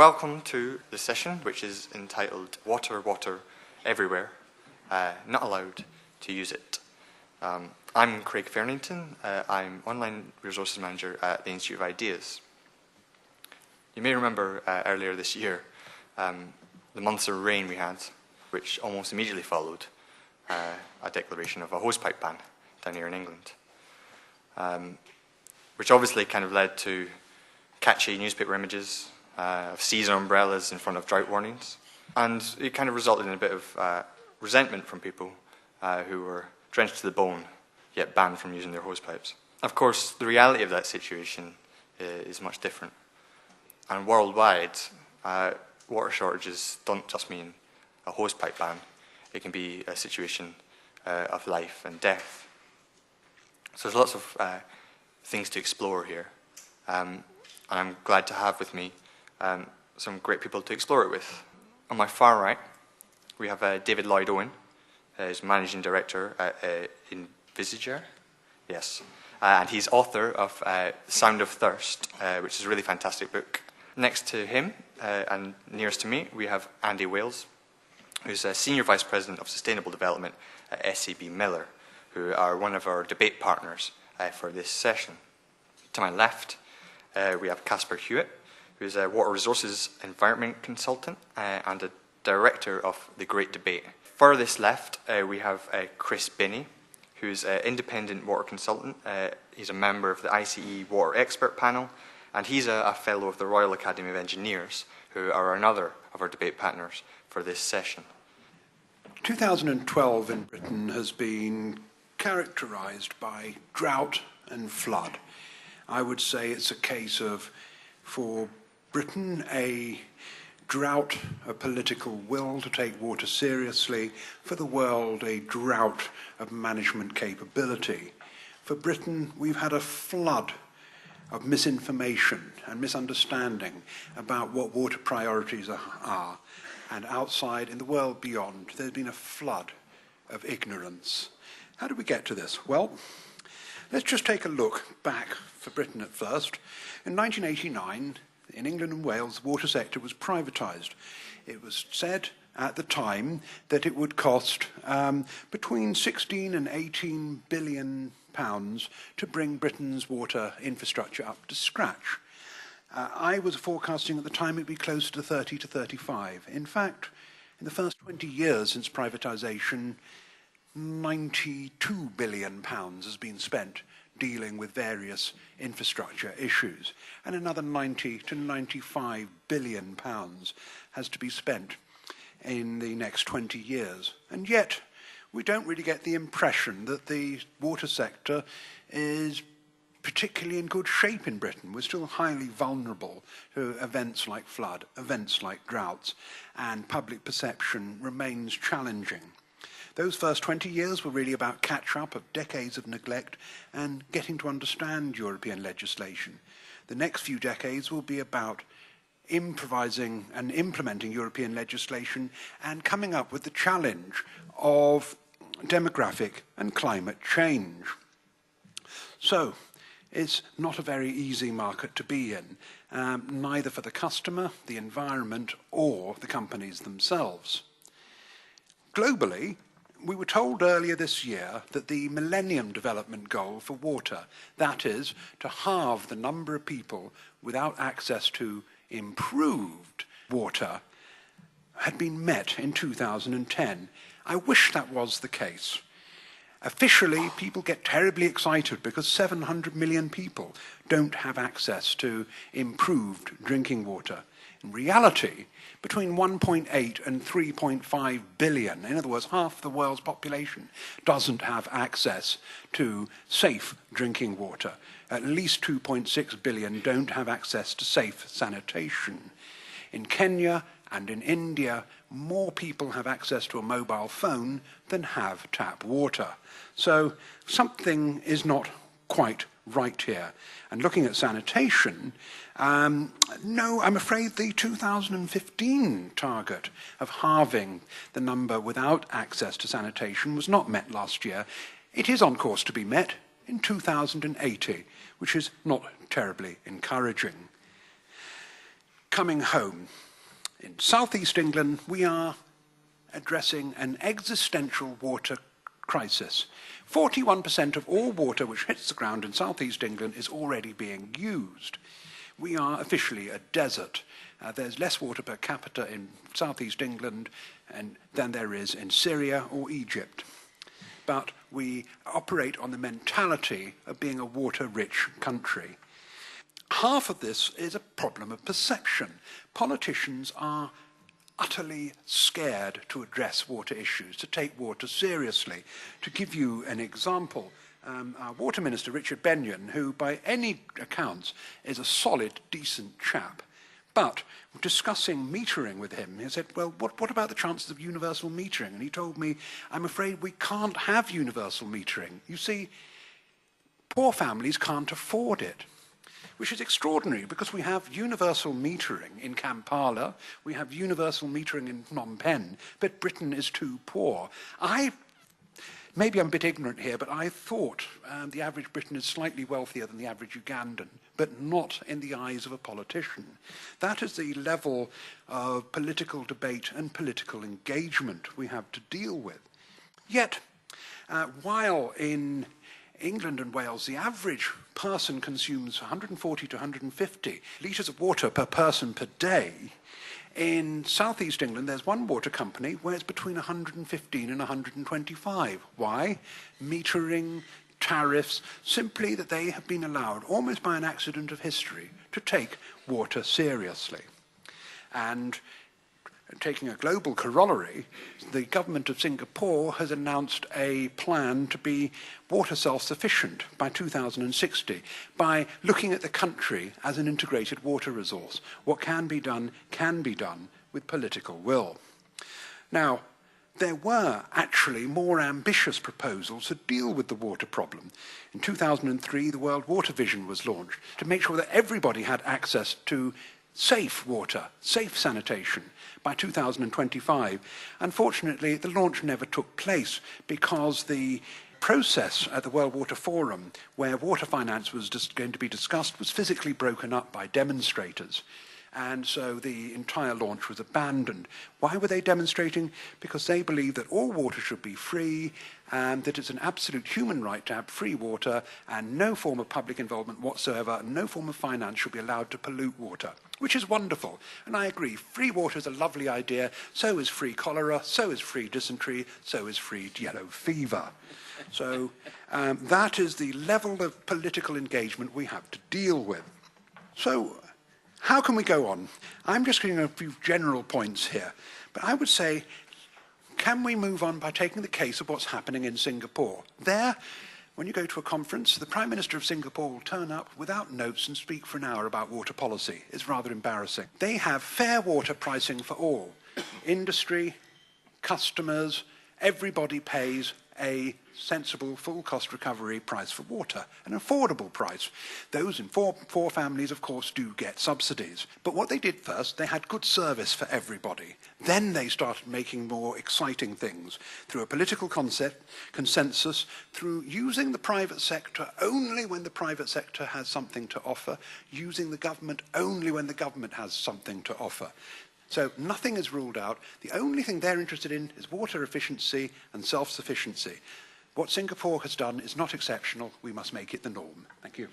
welcome to the session, which is entitled Water, Water Everywhere, Not Allowed to Use It. I'm Craig Fairnington. I'm Online Resources Manager at the Institute of Ideas. You may remember earlier this year the months of rain we had, which almost immediately followed a declaration of a hosepipe ban down here in England, which obviously kind of led to catchy newspaper images of season umbrellas in front of drought warnings. And it kind of resulted in a bit of resentment from people who were drenched to the bone, yet banned from using their hosepipes. Of course, the reality of that situation is much different. And worldwide, water shortages don't just mean a hosepipe ban. It can be a situation of life and death. So there's lots of things to explore here. And I'm glad to have with me some great people to explore it with. On my far right, we have David Lloyd Owen, who's Managing Director at Envisager. Yes. And he's author of Sound of Thirst, which is a really fantastic book. Next to him, and nearest to me, we have Andy Wales, who's a Senior Vice President of Sustainable Development at SABMiller, who are one of our debate partners for this session. To my left, we have Caspar Hewett, who's a Water Resources Environment Consultant and a Director of the Great Debate. Furthest left, we have Crispin E, who's an independent water consultant. He's a member of the ICE Water Expert Panel, and he's a Fellow of the Royal Academy of Engineers, who are another of our debate partners for this session. 2012 in Britain has been characterised by drought and flood. I would say it's a case of, for Britain, a drought, a political will to take water seriously. For the world, a drought of management capability. For Britain, we've had a flood of misinformation and misunderstanding about what water priorities are. And outside, in the world beyond, there's been a flood of ignorance. How did we get to this? Well, let's just take a look back for Britain at first. In 1989, in England and Wales, the water sector was privatised. It was said at the time that it would cost between 16 and 18 billion pounds to bring Britain's water infrastructure up to scratch. I was forecasting at the time it'd be close to 30 to 35. In fact, in the first 20 years since privatisation, 92 billion pounds has been spent dealing with various infrastructure issues, and another 90 to 95 billion pounds has to be spent in the next 20 years. And yet, we don't really get the impression that the water sector is particularly in good shape in Britain. We're still highly vulnerable to events like flood, events like droughts, and public perception remains challenging. Those first 20 years were really about catch-up of decades of neglect and getting to understand European legislation. The next few decades will be about improvising and implementing European legislation and coming up with the challenge of demographic and climate change. So, it's not a very easy market to be in, neither for the customer, the environment, or the companies themselves. Globally, we were told earlier this year that the Millennium Development Goal for water, that is, to halve the number of people without access to improved water, had been met in 2010. I wish that was the case. Officially, people get terribly excited because 700 million people don't have access to improved drinking water. In reality, between 1.8 and 3.5 billion, in other words, half the world's population, doesn't have access to safe drinking water. At least 2.6 billion don't have access to safe sanitation. In Kenya and in India, more people have access to a mobile phone than have tap water. So something is not quite right here. And looking at sanitation, no, I'm afraid the 2015 target of halving the number without access to sanitation was not met last year. It is on course to be met in 2080, which is not terribly encouraging. coming home. In southeast England, we are addressing an existential water crisis. 41% of all water which hits the ground in southeast England is already being used. We are officially a desert. There's less water per capita in southeast England than there is in Syria or Egypt. But we operate on the mentality of being a water-rich country. Half of this is a problem of perception. Politicians are utterly scared to address water issues, to take water seriously. To give you an example, our Water Minister, Richard Benyon, who by any accounts is a solid, decent chap, but discussing metering with him, he said, well, what about the chances of universal metering? And he told me, I'm afraid we can't have universal metering. You see, poor families can't afford it, which is extraordinary because we have universal metering in Kampala, we have universal metering in Phnom Penh, but Britain is too poor. Maybe I'm a bit ignorant here, but I thought the average Briton is slightly wealthier than the average Ugandan, but not in the eyes of a politician. That is the level of political debate and political engagement we have to deal with. Yet, while in England and Wales, the average person consumes 140 to 150 litres of water per person per day, in southeast England, there's one water company where it's between 115 and 125. Why? Metering, tariffs, simply that they have been allowed, almost by an accident of history, to take water seriously. And taking a global corollary, the government of Singapore has announced a plan to be water self-sufficient by 2060 by looking at the country as an integrated water resource. What can be done with political will. Now, there were actually more ambitious proposals to deal with the water problem. In 2003, the World Water Vision was launched to make sure that everybody had access to safe water, safe sanitation by 2025. Unfortunately, the launch never took place because the process at the World Water Forum, where water finance was just going to be discussed, was physically broken up by demonstrators. And so the entire launch was abandoned. Why were they demonstrating? Because they believe that all water should be free and that it's an absolute human right to have free water and no form of public involvement whatsoever, no form of finance should be allowed to pollute water, which is wonderful. And I agree, free water is a lovely idea, so is free cholera, so is free dysentery, so is free yellow fever. So that is the level of political engagement we have to deal with. So how can we go on? I'm just giving a few general points here, but I would say, can we move on by taking the case of what's happening in Singapore? There, when you go to a conference, the Prime Minister of Singapore will turn up without notes and speak for an hour about water policy. It's rather embarrassing. They have fair water pricing for all. Industry, customers, everybody pays a sensible full cost recovery price for water, an affordable price. Those in poor families, of course, do get subsidies. But what they did first, they had good service for everybody. Then they started making more exciting things through a political consensus, through using the private sector only when the private sector has something to offer, using the government only when the government has something to offer. So nothing is ruled out. The only thing they're interested in is water efficiency and self-sufficiency. What Singapore has done is not exceptional. We must make it the norm. Thank you.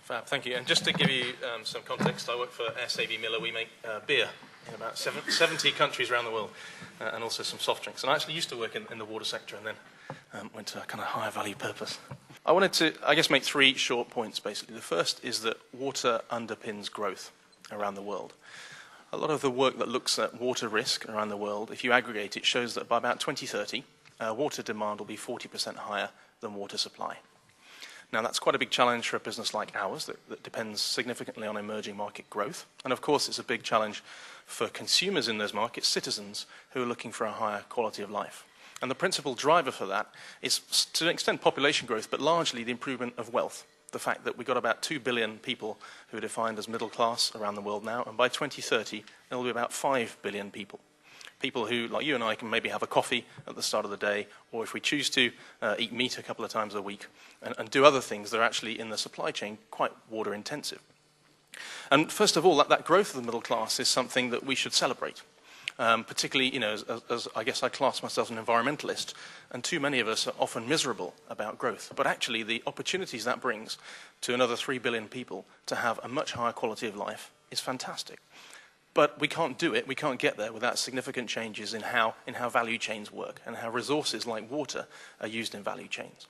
Fab, thank you. And just to give you some context, I work for SABMiller. We make beer in about 70 countries around the world, and also some soft drinks. And I actually used to work in the water sector and then went to a kind of higher value purpose. I wanted to, I guess, make three short points, basically. The first is that water underpins growth around the world. A lot of the work that looks at water risk around the world, if you aggregate it, shows that by about 2030, water demand will be 40% higher than water supply. Now, that's quite a big challenge for a business like ours that depends significantly on emerging market growth. And of course, it's a big challenge for consumers in those markets, citizens, who are looking for a higher quality of life. And the principal driver for that is, to an extent, population growth, but largely the improvement of wealth. The fact that we've got about 2 billion people who are defined as middle class around the world now, and by 2030, there will be about 5 billion people. People who, like you and I, can maybe have a coffee at the start of the day, or if we choose to, eat meat a couple of times a week, and do other things that are actually in the supply chain quite water intensive. And first of all, that growth of the middle class is something that we should celebrate. Particularly, as I guess I class myself as an environmentalist, and too many of us are often miserable about growth. But actually, the opportunities that brings to another 3 billion people to have a much higher quality of life is fantastic. But we can't do it, we can't get there without significant changes in how value chains work and how resources like water are used in value chains.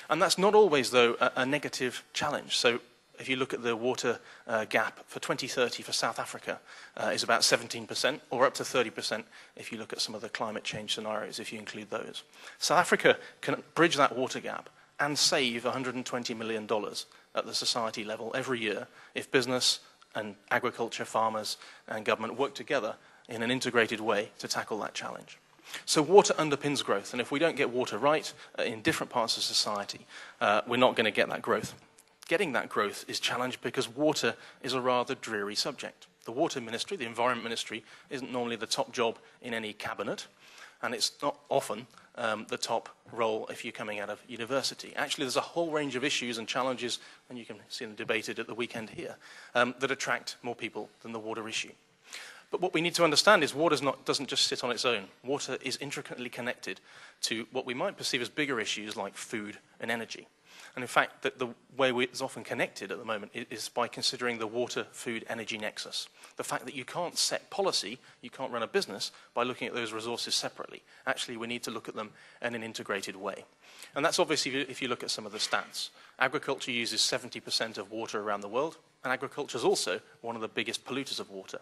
And that's not always, though, a negative challenge. So if you look at the water gap for 2030 for South Africa is about 17%, or up to 30% if you look at some of the climate change scenarios, if you include those. South Africa can bridge that water gap and save $120 million at the society level every year if business and agriculture, farmers and government work together in an integrated way to tackle that challenge. So water underpins growth, and if we don't get water right in different parts of society, we're not going to get that growth. Getting that growth is challenged because water is a rather dreary subject. The water ministry, the environment ministry, isn't normally the top job in any cabinet, and it's not often the top role if you're coming out of university. Actually, there's a whole range of issues and challenges, and you can see them debated at the weekend here, that attract more people than the water issue. But what we need to understand is water doesn't just sit on its own. Water is intricately connected to what we might perceive as bigger issues like food and energy. And in fact, the way it's often connected at the moment is by considering the water-food-energy nexus. The fact that you can't set policy, you can't run a business by looking at those resources separately. Actually, we need to look at them in an integrated way. And that's obviously if you look at some of the stats. Agriculture uses 70% of water around the world, and agriculture is also one of the biggest polluters of water.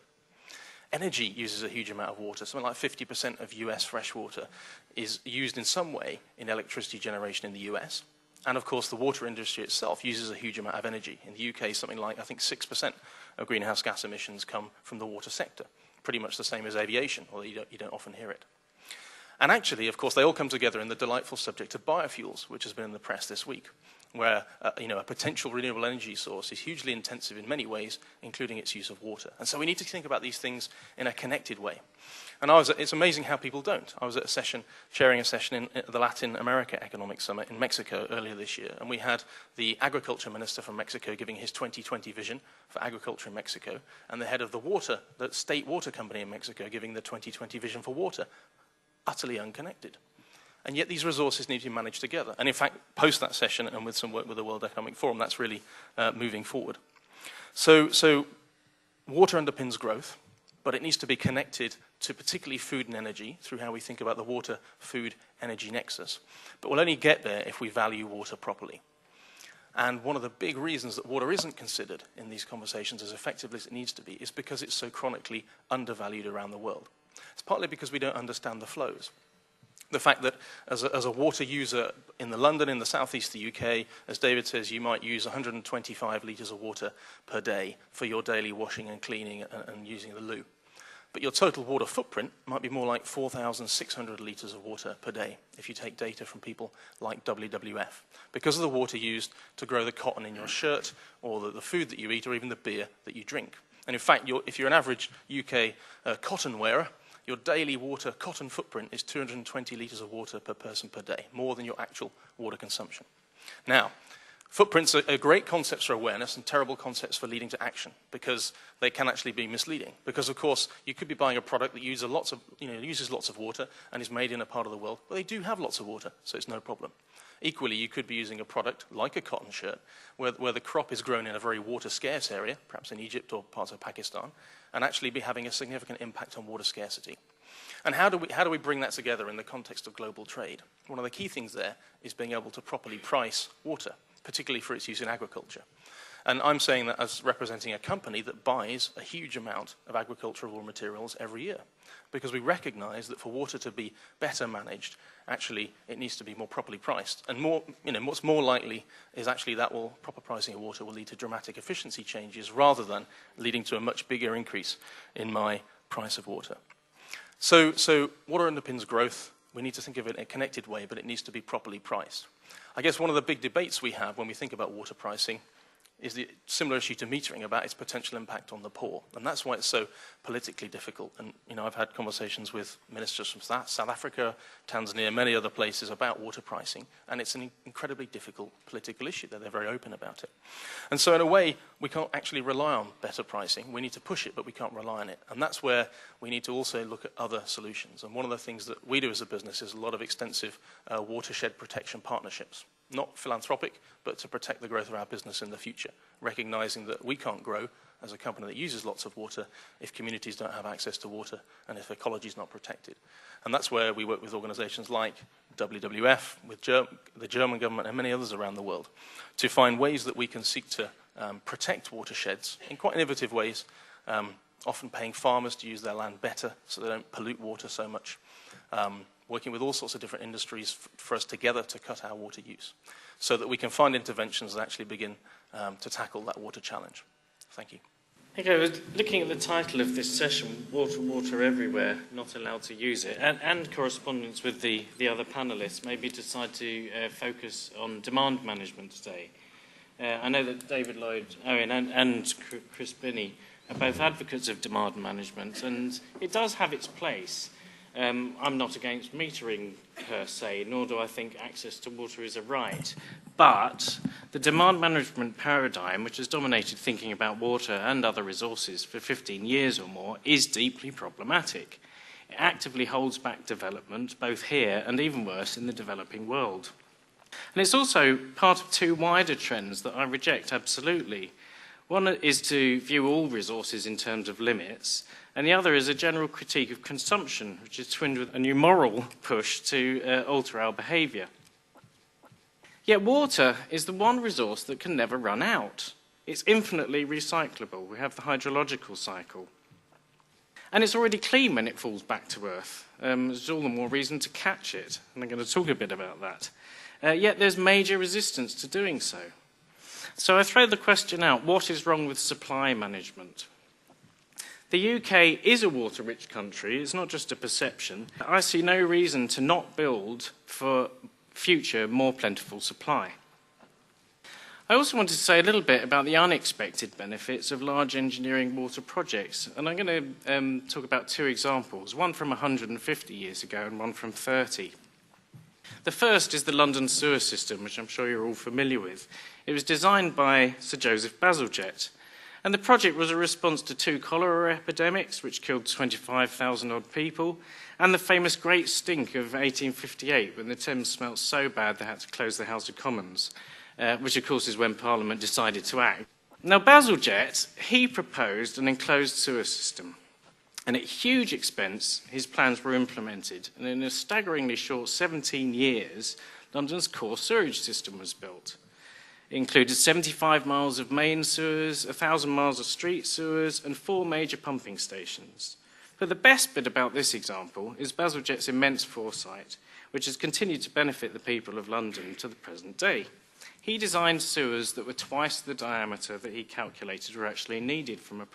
Energy uses a huge amount of water. Something like 50% of US fresh water is used in some way in electricity generation in the US. And of course, the water industry itself uses a huge amount of energy. In the UK, something like, I think, 6% of greenhouse gas emissions come from the water sector. Pretty much the same as aviation, although you don't often hear it. And actually, of course, they all come together in the delightful subject of biofuels, which has been in the press this week, where a potential renewable energy source is hugely intensive in many ways, including its use of water. And so we need to think about these things in a connected way. And it's amazing how people don't. I was at sharing a session at the Latin America Economic Summit in Mexico earlier this year, and we had the agriculture minister from Mexico giving his 2020 vision for agriculture in Mexico, and the head of the state water company in Mexico giving the 2020 vision for water, utterly unconnected. And yet these resources need to be managed together. And in fact, post that session and with some work with the World Economic Forum, that's really moving forward. So water underpins growth, but it needs to be connected to particularly food and energy through how we think about the water, food, energy nexus. But we'll only get there if we value water properly. And one of the big reasons that water isn't considered in these conversations as effectively as it needs to be is because it's so chronically undervalued around the world. It's partly because we don't understand the flows. The fact that as a water user in London, in the southeast of the UK, as David says, you might use 125 litres of water per day for your daily washing and cleaning and using the loo. But your total water footprint might be more like 4,600 litres of water per day if you take data from people like WWF, because of the water used to grow the cotton in your shirt or the food that you eat or even the beer that you drink. And in fact, if you're an average UK cotton wearer, your daily cotton footprint is 220 litres of water per person per day, more than your actual water consumption. Now, footprints are great concepts for awareness and terrible concepts for leading to action, because they can actually be misleading. Because, of course, you could be buying a product that uses lots of water and is made in a part of the world, but they do have lots of water, so it's no problem. Equally, you could be using a product like a cotton shirt, where the crop is grown in a very water-scarce area, perhaps in Egypt or parts of Pakistan, and actually be having a significant impact on water scarcity. And how do we bring that together in the context of global trade? One of the key things there is being able to properly price water, particularly for its use in agriculture. And I'm saying that as representing a company that buys a huge amount of agricultural raw materials every year, because we recognize that for water to be better managed, actually it needs to be more properly priced. And what's more likely is actually that proper pricing of water will lead to dramatic efficiency changes rather than leading to a much bigger increase in my price of water. So water underpins growth. We need to think of it in a connected way, but it needs to be properly priced. I guess one of the big debates we have when we think about water pricing is the similar issue to metering about its potential impact on the poor. And that's why it's so politically difficult. And, you know, I've had conversations with ministers from South Africa, Tanzania, many other places about water pricing, and it's an incredibly difficult political issue that they're very open about it. And so in a way, we can't actually rely on better pricing. We need to push it, but we can't rely on it. And that's where we need to also look at other solutions. And one of the things that we do as a business is a lot of extensive watershed protection partnerships. Not philanthropic, but to protect the growth of our business in the future, recognizing that we can't grow as a company that uses lots of water if communities don't have access to water and if ecology is not protected. And that's where we work with organizations like WWF, with the German government and many others around the world, to find ways that we can seek to protect watersheds in quite innovative ways, often paying farmers to use their land better so they don't pollute water so much, working with all sorts of different industries for us together to cut our water use so that we can find interventions that actually begin to tackle that water challenge. Thank you. Okay, I was looking at the title of this session, Water, Water Everywhere, Not Allowed to Use It, and correspondence with the other panellists, maybe decide to focus on demand management today. I know that David Lloyd Owen and Crispin E are both advocates of demand management, and it does have its place. I'm not against metering per se, nor do I think access to water is a right. But the demand management paradigm, which has dominated thinking about water and other resources for 15 years or more, is deeply problematic. It actively holds back development, both here and even worse in the developing world. And it's also part of two wider trends that I reject absolutely. One is to view all resources in terms of limits, and the other is a general critique of consumption, which is twinned with a new moral push to alter our behaviour. Yet water is the one resource that can never run out. It's infinitely recyclable. We have the hydrological cycle. And it's already clean when it falls back to Earth. There's all the more reason to catch it, and I'm going to talk a bit about that. Yet there's major resistance to doing so. So I throw the question out, what is wrong with supply management? The UK is a water-rich country. It's not just a perception. I see no reason to not build for future more plentiful supply. I also wanted to say a little bit about the unexpected benefits of large engineering water projects, and I'm going to talk about two examples, one from 150 years ago and one from 30. The first is the London sewer system, which I'm sure you're all familiar with. It was designed by Sir Joseph Bazalgette, and the project was a response to two cholera epidemics, which killed 25,000 odd people, and the famous Great Stink of 1858, when the Thames smelt so bad they had to close the House of Commons, which of course is when Parliament decided to act. Now Bazalgette, he proposed an enclosed sewer system, and at huge expense his plans were implemented, and in a staggeringly short 17 years, London's core sewage system was built. It included 75 miles of main sewers, 1,000 miles of street sewers, and 4 major pumping stations. But the best bit about this example is Bazalgette's immense foresight, which has continued to benefit the people of London to the present day. He designed sewers that were twice the diameter that he calculated were actually needed from a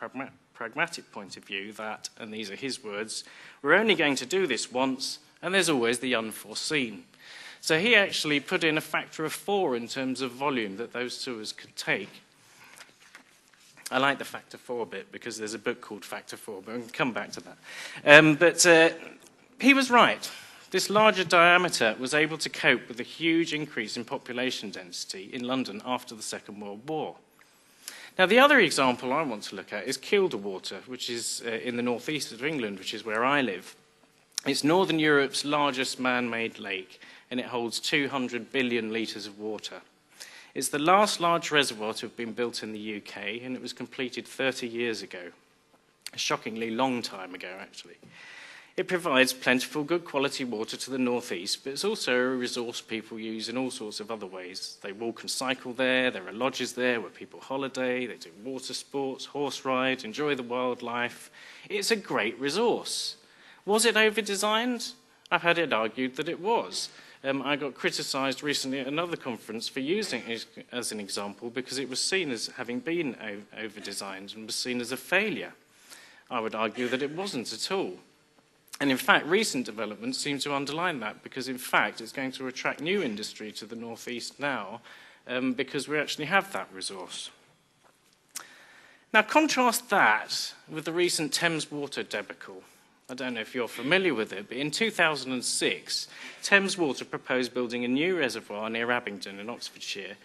pragmatic point of view that, and these are his words, we're only going to do this once, and there's always the unforeseen. So he actually put in a factor of 4 in terms of volume that those sewers could take. I like the factor 4 bit because there's a book called Factor 4, but we'll come back to that. But he was right. This larger diameter was able to cope with a huge increase in population density in London after the Second World War. Now, the other example I want to look at is Kielder Water, which is in the northeast of England, which is where I live. It's Northern Europe's largest man-made lake, and it holds 200 billion litres of water. It's the last large reservoir to have been built in the UK, and it was completed 30 years ago. A shockingly long time ago, actually. It provides plentiful, good quality water to the northeast, but it's also a resource people use in all sorts of other ways. They walk and cycle there are lodges there where people holiday, they do water sports, horse ride, enjoy the wildlife. It's a great resource. Was it over-designed? I've had it argued that it was. I got criticised recently at another conference for using it as an example because it was seen as having been over-designed and was seen as a failure. I would argue that it wasn't at all. And in fact, recent developments seem to underline that because in fact it's going to attract new industry to the northeast now because we actually have that resource. Now, contrast that with the recent Thames Water debacle. I don't know if you're familiar with it, but in 2006, Thames Water proposed building a new reservoir near Abingdon in Oxfordshire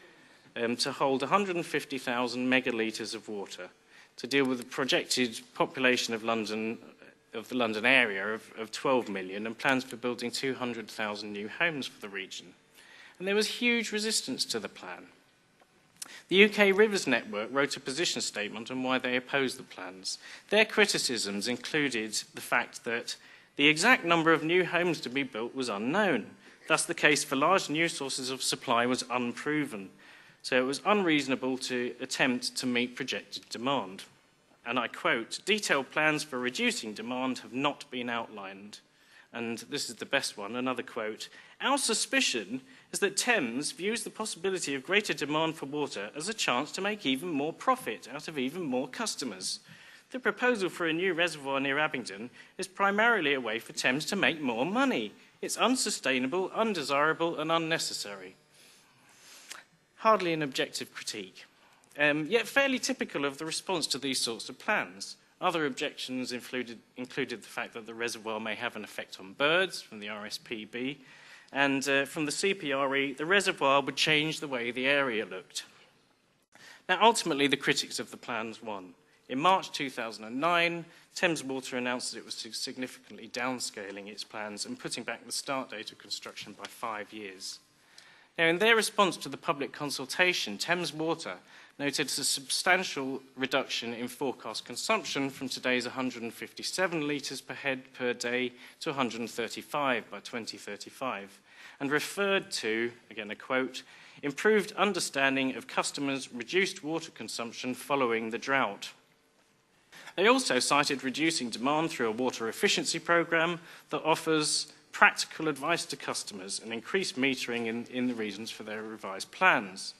to hold 150,000 megalitres of water to deal with the projected population of London, of the London area of 12 million, and plans for building 200,000 new homes for the region. And there was huge resistance to the plan. The UK Rivers Network wrote a position statement on why they opposed the plans. Their criticisms included the fact that the exact number of new homes to be built was unknown. Thus, the case for large new sources of supply was unproven. So it was unreasonable to attempt to meet projected demand. And I quote, "Detailed plans for reducing demand have not been outlined." And this is the best one, another quote, "Our suspicion is that Thames views the possibility of greater demand for water as a chance to make even more profit out of even more customers. The proposal for a new reservoir near Abingdon is primarily a way for Thames to make more money. It's unsustainable, undesirable, and unnecessary." Hardly an objective critique, yet fairly typical of the response to these sorts of plans. Other objections included the fact that the reservoir may have an effect on birds from the RSPB, and from the CPRE, the reservoir would change the way the area looked. Now, ultimately, the critics of the plans won. In March 2009, Thames Water announced that it was significantly downscaling its plans and putting back the start date of construction by 5 years. Now, in their response to the public consultation, Thames Water noted a substantial reduction in forecast consumption from today's 157 litres per head per day to 135 by 2035, and referred to, again a quote, "improved understanding of customers' reduced water consumption following the drought." They also cited reducing demand through a water efficiency programme that offers practical advice to customers and increased metering in the reasons for their revised plans.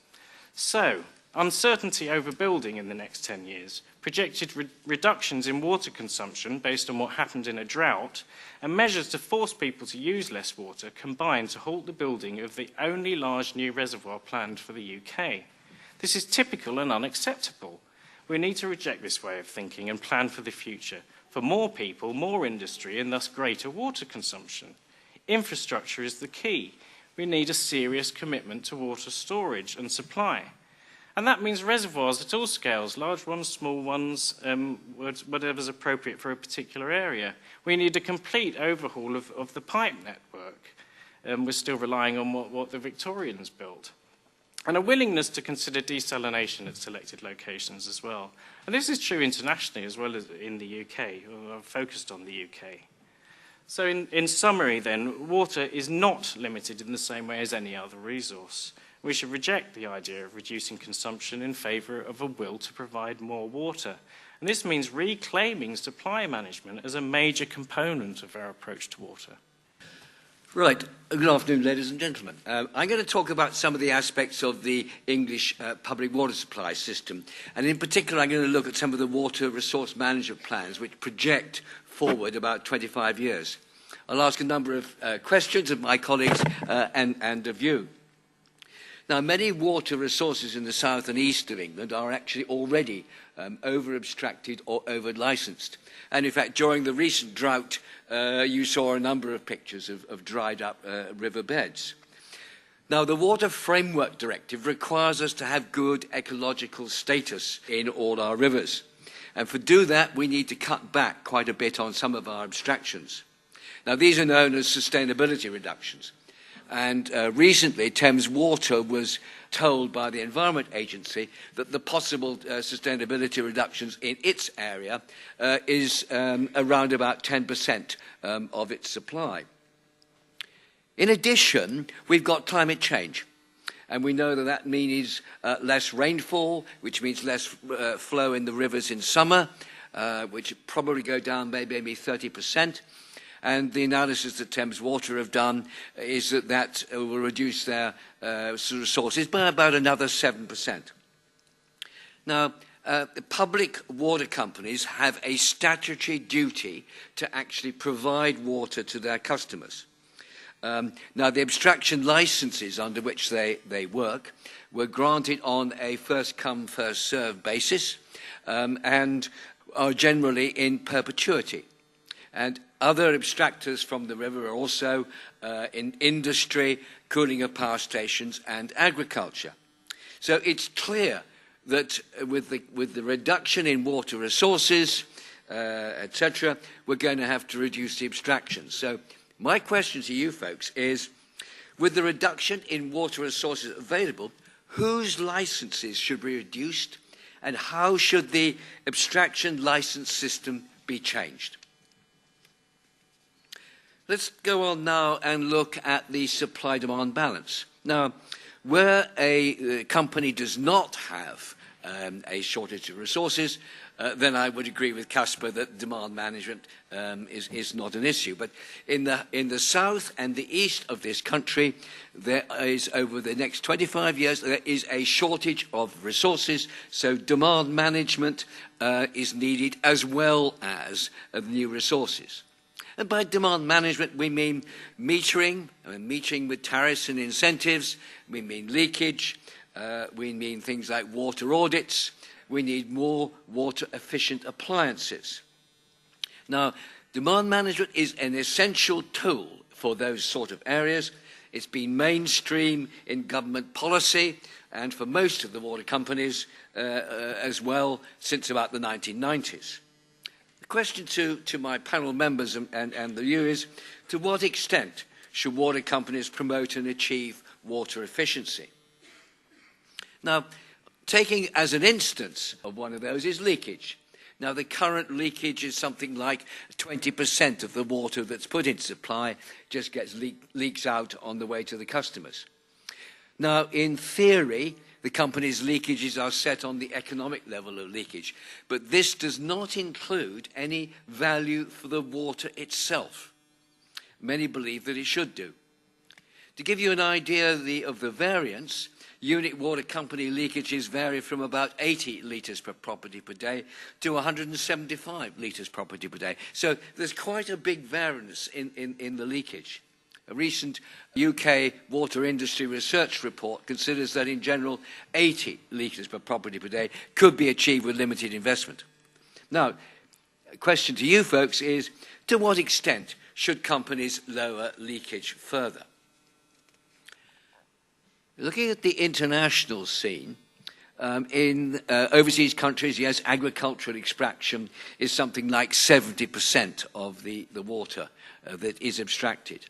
So, uncertainty over building in the next 10 years, projected reductions in water consumption based on what happened in a drought, and measures to force people to use less water combined to halt the building of the only large new reservoir planned for the UK. This is typical and unacceptable. We need to reject this way of thinking and plan for the future, for more people, more industry, and thus greater water consumption. Infrastructure is the key. We need a serious commitment to water storage and supply. And that means reservoirs at all scales, large ones, small ones, whatever's appropriate for a particular area. We need a complete overhaul of the pipe network. We're still relying on what the Victorians built. And a willingness to consider desalination at selected locations as well. And this is true internationally as well as in the UK, or focused on the UK. So in summary then, water is not limited in the same way as any other resource. We should reject the idea of reducing consumption in favour of a will to provide more water. And this means reclaiming supply management as a major component of our approach to water. Right. Good afternoon, ladies and gentlemen. I'm going to talk about some of the aspects of the English public water supply system. And in particular, I'm going to look at some of the water resource management plans which project forward about 25 years. I'll ask a number of questions of my colleagues and of you. Now, many water resources in the south and east of England are actually already over-abstracted or over-licensed. And in fact, during the recent drought, you saw a number of pictures of dried-up riverbeds. Now, the Water Framework Directive requires us to have good ecological status in all our rivers. And to do that, we need to cut back quite a bit on some of our abstractions. Now, these are known as sustainability reductions. And recently, Thames Water was told by the Environment Agency that the possible sustainability reductions in its area is around about 10% of its supply. In addition, we've got climate change. And we know that that means less rainfall, which means less flow in the rivers in summer, which probably go down maybe 30%. And the analysis that Thames Water have done is that will reduce their resources by about another 7%. Now, the public water companies have a statutory duty to actually provide water to their customers. Now, the abstraction licenses under which they work were granted on a first-come, first-served basis, and are generally in perpetuity. And other abstractors from the river are also in industry, cooling of power stations, and agriculture. So it's clear that with the reduction in water resources, etc., we're going to have to reduce the abstractions. So my question to you folks is, with the reduction in water resources available, whose licenses should be reduced, and how should the abstraction license system be changed? Let's go on now and look at the supply-demand balance. Now, where a company does not have a shortage of resources, then I would agree with Caspar that demand management is not an issue. But in the south and the east of this country, there is, over the next 25 years, there is a shortage of resources, so demand management is needed as well as new resources. And by demand management, we mean metering, metering with tariffs and incentives, we mean leakage, we mean things like water audits, we need more water-efficient appliances. Now, demand management is an essential tool for those sort of areas. It's been mainstream in government policy and for most of the water companies as well since about the 1990s. The question to my panel members and the you is, to what extent should water companies promote and achieve water efficiency? Now, taking as an instance of one of those is leakage. Now, the current leakage is something like 20% of the water that's put into supply just gets leaks out on the way to the customers. Now, in theory, the company's leakages are set on the economic level of leakage, but this does not include any value for the water itself. Many believe that it should do. To give you an idea of the variance, unit water company leakages vary from about 80 litres per property per day to 175 litres per property per day. So there's quite a big variance in the leakage. A recent UK water industry research report considers that in general 80 litres per property per day could be achieved with limited investment. Now, a question to you folks is, to what extent should companies lower leakage further? Looking at the international scene, in overseas countries, yes, agricultural extraction is something like 70% of the water that is abstracted.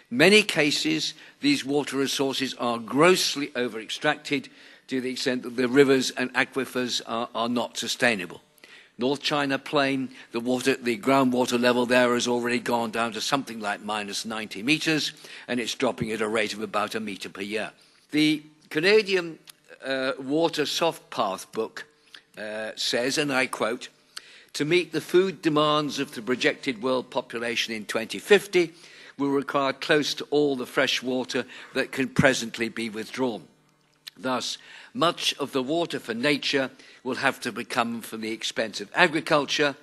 In many cases, these water resources are grossly over-extracted to the extent that the rivers and aquifers are not sustainable. North China Plain, the groundwater level there has already gone down to something like minus 90 metres, and it's dropping at a rate of about 1 metre per year. The Canadian Water Soft Path book says, and I quote, "To meet the food demands of the projected world population in 2050, will require close to all the fresh water that can presently be withdrawn. Thus, much of the water for nature will have to become from the expense of agriculture,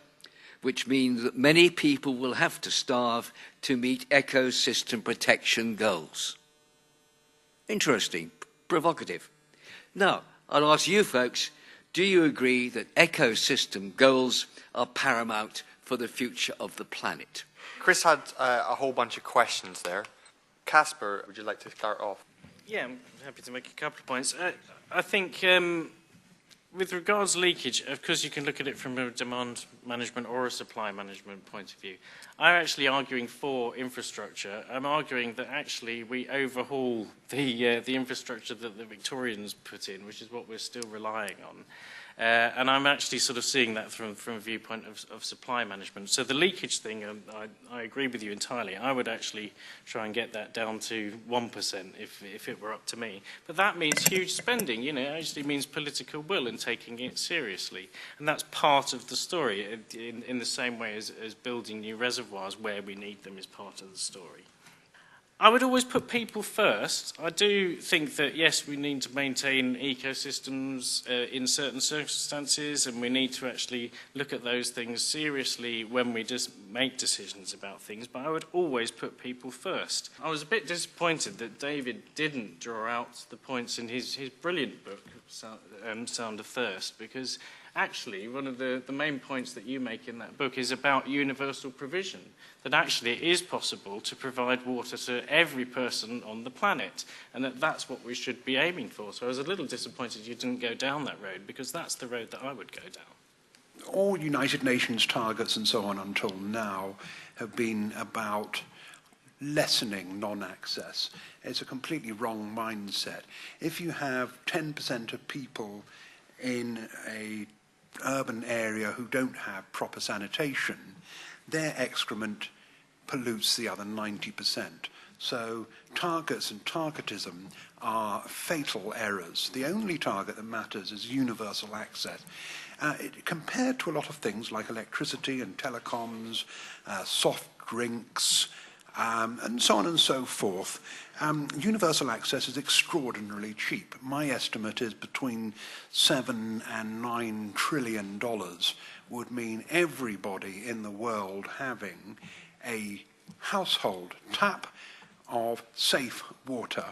which means that many people will have to starve to meet ecosystem protection goals." Interesting, provocative. Now, I'll ask you folks, do you agree that ecosystem goals are paramount for the future of the planet? Chris had a whole bunch of questions there. Caspar, would you like to start off? Yeah, I'm happy to make a couple of points. I think with regards to leakage, of course you can look at it from a demand management or a supply management point of view. I'm actually arguing for infrastructure. I'm arguing that actually we overhaul the infrastructure that the Victorians put in, which is what we're still relying on. And I'm actually sort of seeing that from a viewpoint of supply management. So the leakage thing, I agree with you entirely. I would actually try and get that down to 1% if it were up to me. But that means huge spending. You know, it actually means political will and taking it seriously. And that's part of the story, in the same way as building new reservoirs where we need them is part of the story. I would always put people first. I do think that, yes, we need to maintain ecosystems in certain circumstances, and we need to actually look at those things seriously when we just make decisions about things, but I would always put people first. I was a bit disappointed that David didn't draw out the points in his brilliant book, sound athirst, because actually one of the main points that you make in that book is about universal provision, that actually it is possible to provide water to every person on the planet, and that's what we should be aiming for. So I was a little disappointed you didn't go down that road, because that's the road that I would go down. All United Nations targets and so on until now have been about lessening non-access. It's a completely wrong mindset. If you have 10% of people in a urban area who don't have proper sanitation, their excrement pollutes the other 90%. So targets and targetism are fatal errors. The only target that matters is universal access. Compared to a lot of things like electricity and telecoms, soft drinks, and so on and so forth, universal access is extraordinarily cheap. My estimate is between $7 and $9 trillion would mean everybody in the world having a household tap of safe water,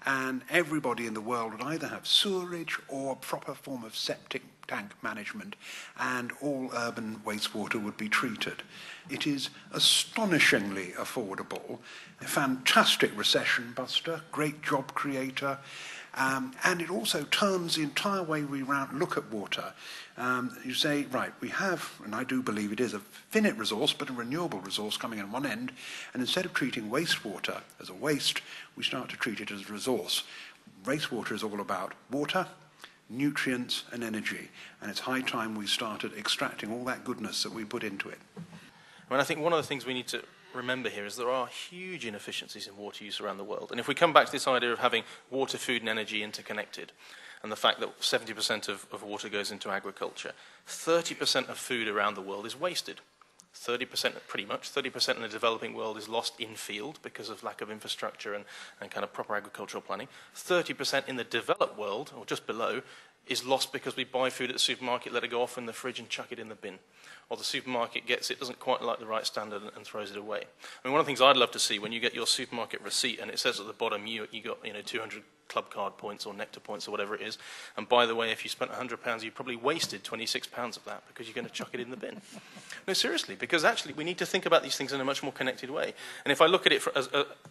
and everybody in the world would either have sewerage or a proper form of septic tank management, and all urban wastewater would be treated. It is astonishingly affordable, a fantastic recession buster, great job creator, and it also turns the entire way we look at water. You say, right, we have, and I do believe it is a finite resource, but a renewable resource coming in one end, and instead of treating wastewater as a waste, we start to treat it as a resource. Wastewater is all about water, nutrients and energy, and it's high time we started extracting all that goodness that we put into it. I mean, I think one of the things we need to remember here is there are huge inefficiencies in water use around the world. And if we come back to this idea of having water, food and energy interconnected, and the fact that 70% of water goes into agriculture, 30% of food around the world is wasted. 30%, pretty much, 30% in the developing world is lost in field because of lack of infrastructure and kind of proper agricultural planning. 30% in the developed world, or just below, is lost because we buy food at the supermarket, let it go off in the fridge and chuck it in the bin. Or the supermarket gets it, doesn't quite like the right standard and throws it away. I mean, one of the things I'd love to see when you get your supermarket receipt and it says at the bottom you got 200 club card points or nectar points or whatever it is, and by the way, if you spent £100, you probably wasted £26 of that because you're going to chuck it in the bin. No, seriously, because actually we need to think about these things in a much more connected way. And if I look at it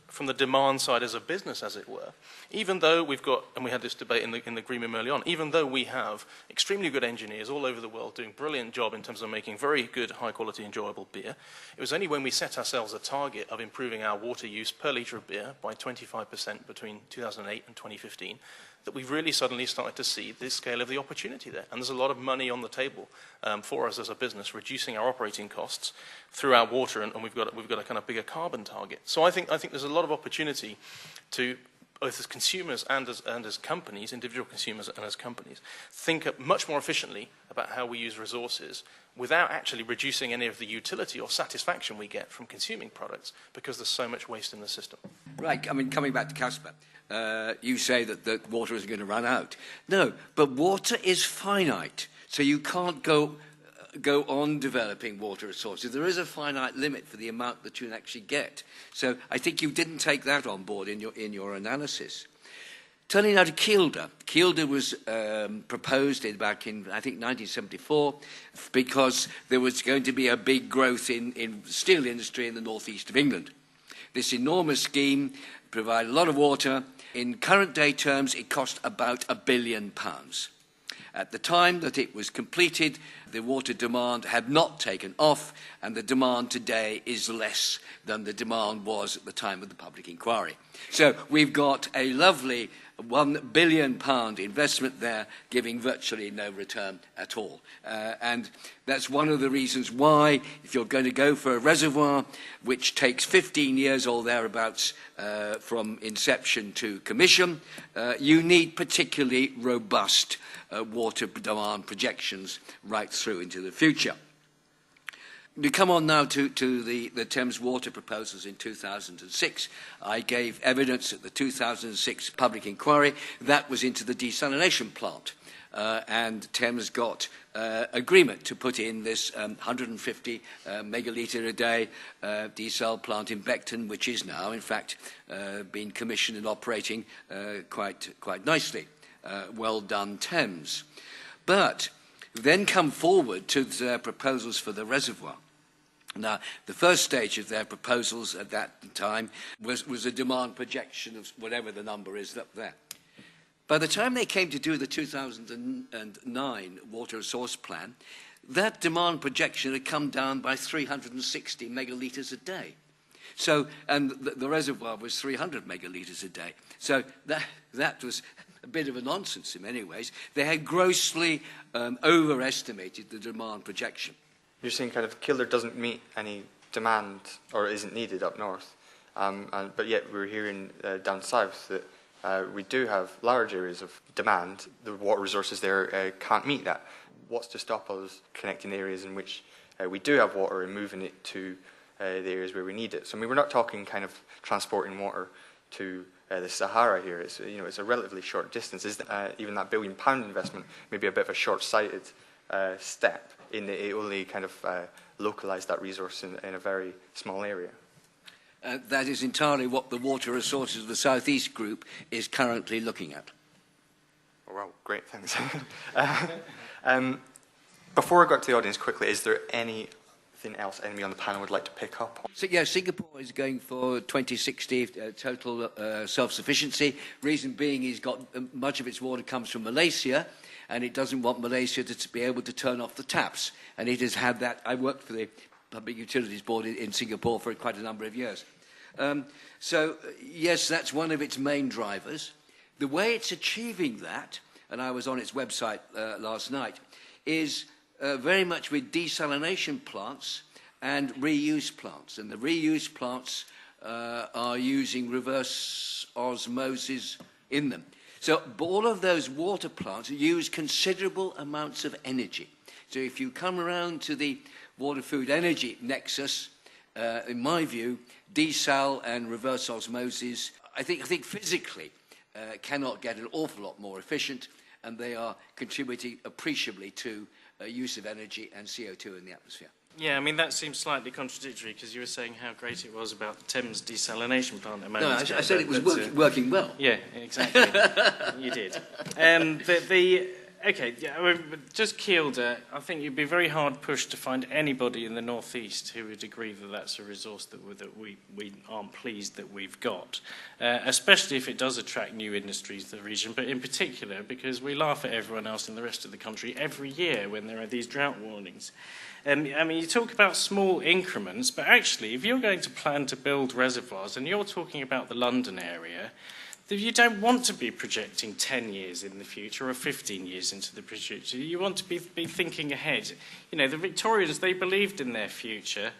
from the demand side as a business, as it were, even though we've got, and we had this debate in the green room early on, even though we have extremely good engineers all over the world doing a brilliant job in terms of making very good, high-quality, enjoyable beer, it was only when we set ourselves a target of improving our water use per litre of beer by 25% between 2008 and 2015 that we really suddenly started to see the scale of the opportunity there. And there's a lot of money on the table for us as a business, reducing our operating costs through our water, and we've got a kind of bigger carbon target. So I think there's a lot of opportunity to, both as consumers and as companies, individual consumers and as companies, think much more efficiently about how we use resources without actually reducing any of the utility or satisfaction we get from consuming products, because there's so much waste in the system. Right, I mean, coming back to Caspar, you say that water is going to run out. No, but water is finite, so you can't go on developing water resources. There is a finite limit for the amount that you can actually get. So I think you didn't take that on board in your analysis. Turning now to Kielder. Kielder was proposed back in, I think, 1974, because there was going to be a big growth in steel industry in the northeast of England. This enormous scheme provided a lot of water. In current day terms, it cost about £1 billion. At the time that it was completed, the water demand had not taken off, and the demand today is less than the demand was at the time of the public inquiry. So we've got a lovely £1 billion investment there, giving virtually no return at all. And that's one of the reasons why, if you're going to go for a reservoir, which takes 15 years or thereabouts from inception to commission, you need particularly robust water demand projections right through into the future. We come on now to the Thames Water proposals in 2006. I gave evidence at the 2006 public inquiry. That was into the desalination plant. And Thames got agreement to put in this 150 megalitre a day desal plant in Beckton, which is now, in fact, being commissioned and operating quite nicely. well done Thames. But then come forward to their proposals for the reservoir. Now, the first stage of their proposals at that time was a demand projection of whatever the number is up there. By the time they came to do the 2009 water resource plan, that demand projection had come down by 360 megalitres a day. So, and the reservoir was 300 megalitres a day. So that was a bit of a nonsense in many ways. They had grossly overestimated the demand projection. You're saying kind of Kildare doesn't meet any demand or isn't needed up north, but yet we're hearing down south that we do have large areas of demand. The water resources there can't meet that. What's to stop us connecting areas in which we do have water and moving it to the areas where we need it? So I mean, we're not talking kind of transporting water to the Sahara here. It's it's a relatively short distance. Even that £1 billion investment may be a bit of a short-sighted step in that it only kind of localised that resource in a very small area. That is entirely what the Water Resources of the South East Group is currently looking at. Oh, well, great, thanks. Before I got to the audience quickly, is there anything else anybody on the panel would like to pick up on? So, yeah, Singapore is going for 2060 total self-sufficiency. Reason being, he's got much of its water comes from Malaysia, and it doesn't want Malaysia to be able to turn off the taps. And it has had that. I worked for the Public Utilities Board in Singapore for quite a number of years. So, yes, that's one of its main drivers. The way it's achieving that, and I was on its website last night, is very much with desalination plants and reuse plants. And the reuse plants are using reverse osmosis in them. So all of those water plants use considerable amounts of energy. So if you come around to the water-food energy nexus, in my view, desal and reverse osmosis, I think physically cannot get an awful lot more efficient, and they are contributing appreciably to use of energy and CO2 in the atmosphere. Yeah, I mean, that seems slightly contradictory because you were saying how great it was about the Thames desalination plant a moment ago. I said it was working well. Yeah, exactly. You did. Okay, yeah, I mean, just Kildare, I think you'd be very hard pushed to find anybody in the northeast who would agree that that's a resource that we aren't pleased that we've got, especially if it does attract new industries to the region, but in particular because we laugh at everyone else in the rest of the country every year when there are these drought warnings. I mean, you talk about small increments, but actually, if you're going to plan to build reservoirs, and you're talking about the London area, you don't want to be projecting 10 years in the future or 15 years into the future. You want to be thinking ahead. You know, the Victorians, they believed in their future.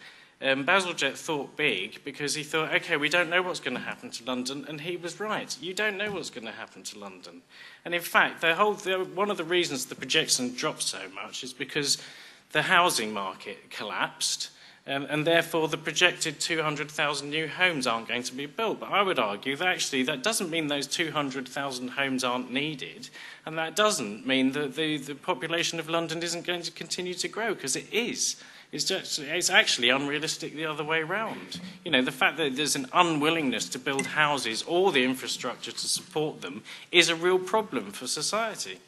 Bazalgette thought big because he thought, OK, we don't know what's going to happen to London, and he was right. You don't know what's going to happen to London. And in fact, one of the reasons the projection dropped so much is because the housing market collapsed, and therefore the projected 200,000 new homes aren't going to be built. But I would argue that actually that doesn't mean those 200,000 homes aren't needed, and that doesn't mean that the population of London isn't going to continue to grow, because it is. It's actually unrealistic the other way round. You know, the fact that there's an unwillingness to build houses or the infrastructure to support them is a real problem for society.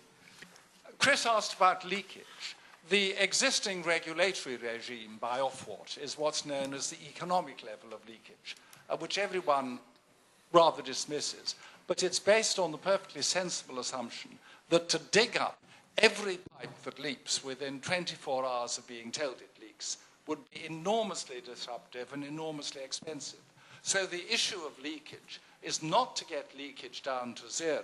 Chris asked about leakage. The existing regulatory regime by Ofwat is what's known as the economic level of leakage, which everyone rather dismisses. But it's based on the perfectly sensible assumption that to dig up every pipe that leaks within 24 hours of being told it leaks would be enormously disruptive and enormously expensive. So the issue of leakage is not to get leakage down to zero,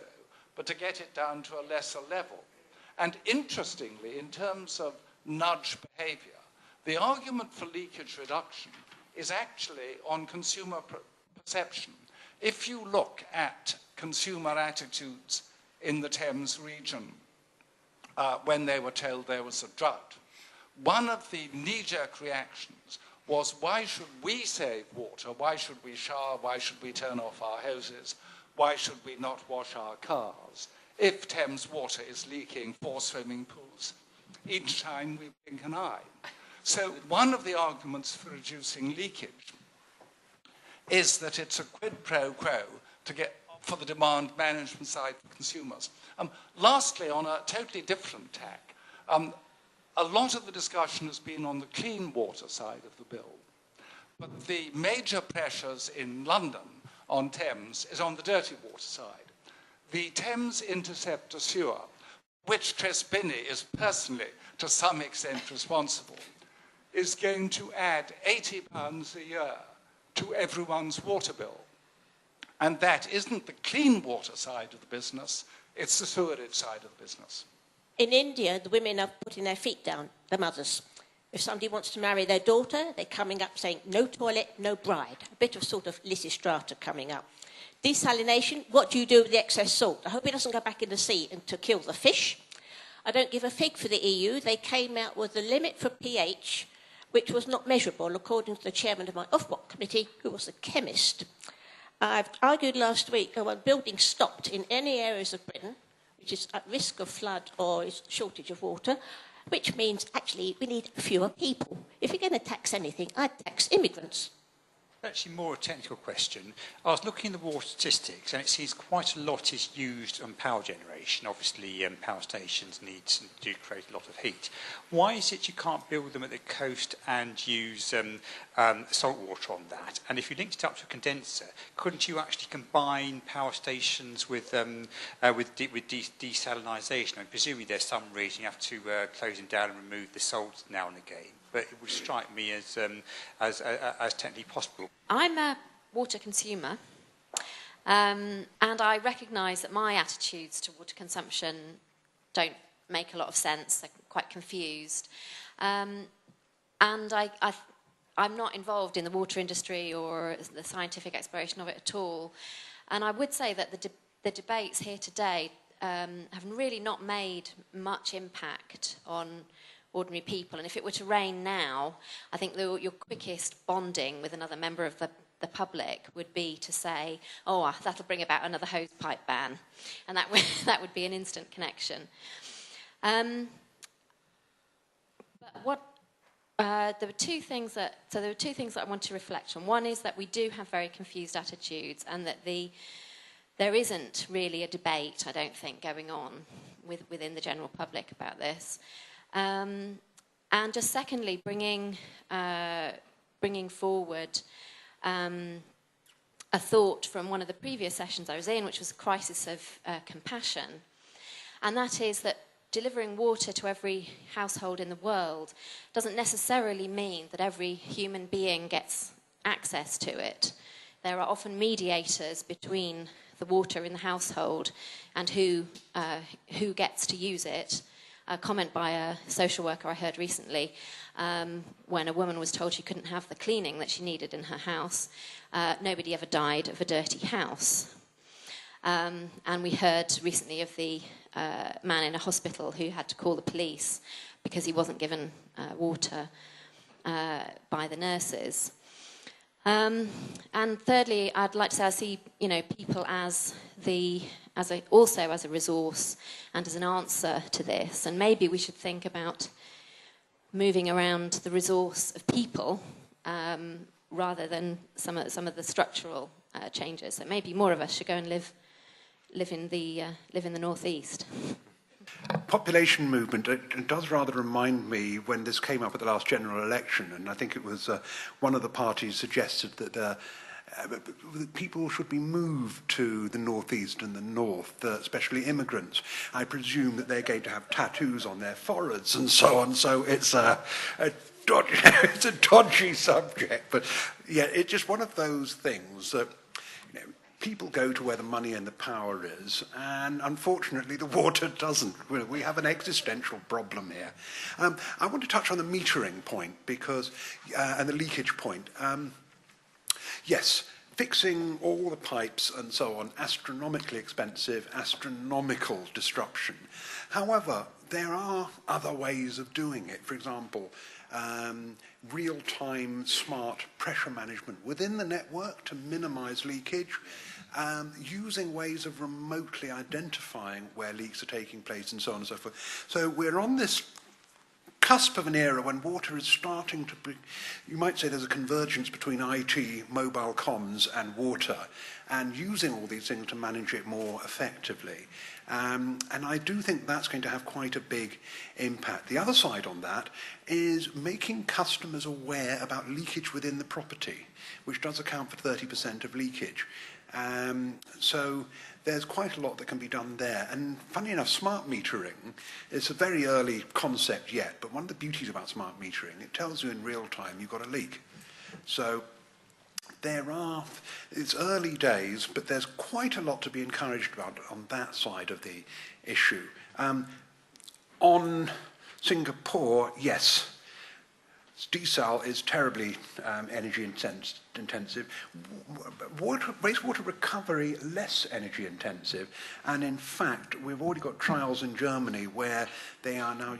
but to get it down to a lesser level. And interestingly, in terms of nudge behaviour, the argument for leakage reduction is actually on consumer perception. If you look at consumer attitudes in the Thames region when they were told there was a drought, one of the knee-jerk reactions was, why should we save water? Why should we shower? Why should we turn off our hoses? Why should we not wash our cars if Thames Water is leaking 4 swimming pools each time we blink an eye? So one of the arguments for reducing leakage is that it's a quid pro quo to get for the demand management side for consumers. Lastly, on a totally different tack, a lot of the discussion has been on the clean water side of the bill. But the major pressures in London on Thames is on the dirty water side. The Thames Interceptor sewer, which Crispin E is personally to some extent responsible, is going to add £80 a year to everyone's water bill. And that isn't the clean water side of the business, it's the sewerage side of the business. In India, the women are putting their feet down, the mothers. If somebody wants to marry their daughter, they're coming up saying, no toilet, no bride. A bit of sort of Lysistrata coming up. Desalination, what do you do with the excess salt? I hope it doesn't go back in the sea and to kill the fish. I don't give a fig for the EU. They came out with a limit for pH, which was not measurable, according to the chairman of my Ofwat committee, who was a chemist. I've argued last week that when building stopped in any areas of Britain, which is at risk of flood or is shortage of water, which means actually we need fewer people. If you're going to tax anything, I'd tax immigrants. Actually, more a technical question. I was looking at the water statistics, and it seems quite a lot is used on power generation. Obviously, power stations do create a lot of heat. Why is it you can't build them at the coast and use salt water on that? And if you linked it up to a condenser, couldn't you actually combine power stations with desalination? I mean, presumably there's some reason you have to close them down and remove the salt now and again. But it would strike me as technically possible. I'm a water consumer, and I recognise that my attitudes to water consumption don't make a lot of sense. They're quite confused. And I'm not involved in the water industry or the scientific exploration of it at all. And I would say that the debates here today have really not made much impact on ordinary people. And if it were to rain now, I think your quickest bonding with another member of the public would be to say, oh, that'll bring about another hosepipe ban. And that would be an instant connection. But there were two things that I want to reflect on. One is that we do have very confused attitudes, and that there isn't really a debate, I don't think, going on within the general public about this. And just secondly, bringing forward a thought from one of the previous sessions I was in, which was a crisis of compassion. And that is that delivering water to every household in the world doesn't necessarily mean that every human being gets access to it. There are often mediators between the water in the household and who gets to use it. A comment by a social worker I heard recently, when a woman was told she couldn't have the cleaning that she needed in her house. Nobody ever died of a dirty house. And we heard recently of the man in a hospital who had to call the police because he wasn't given water by the nurses. And thirdly, I'd like to say I see, people also as a resource and as an answer to this. And maybe we should think about moving around the resource of people rather than some of the structural changes. So maybe more of us should go and live in the northeast. Population movement, it does rather remind me when this came up at the last general election, and I think it was one of the parties suggested that people should be moved to the northeast and the north, especially immigrants. I presume that they're going to have tattoos on their foreheads and so on, so it's a dodgy subject. But yeah, it's just one of those things that people go to where the money and the power is, and unfortunately the water doesn't. We have an existential problem here. I want to touch on the metering point and the leakage point. Yes, fixing all the pipes and so on, astronomically expensive, astronomical disruption. However, there are other ways of doing it. For example, real-time smart pressure management within the network to minimize leakage, using ways of remotely identifying where leaks are taking place and so on and so forth. So we're on this cusp of an era when water is starting to be, you might say there's a convergence between IT, mobile comms and water, and using all these things to manage it more effectively. And I do think that's going to have quite a big impact. The other side on that is making customers aware about leakage within the property, which does account for 30% of leakage. So there's quite a lot that can be done there. And funny enough, smart metering is a very early concept yet, but one of the beauties about smart metering, it tells you in real time you've got a leak. So it's early days, but there's quite a lot to be encouraged about on that side of the issue. On Singapore, yes, desal is terribly energy intensive. Wastewater recovery, less energy intensive. And in fact, we've already got trials in Germany where they are now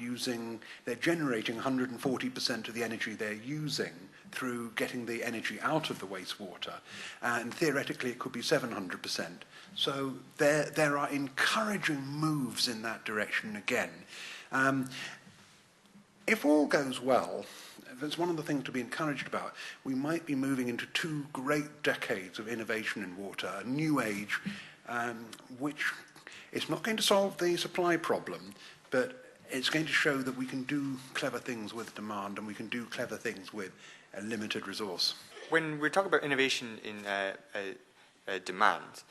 they're generating 140% of the energy they're using through getting the energy out of the wastewater. And theoretically, it could be 700%. So there are encouraging moves in that direction again. If all goes well, that's one of the things to be encouraged about. We might be moving into 2 great decades of innovation in water, a new age, which is not going to solve the supply problem, but it's going to show that we can do clever things with demand and we can do clever things with a limited resource. When we talk about innovation in demand,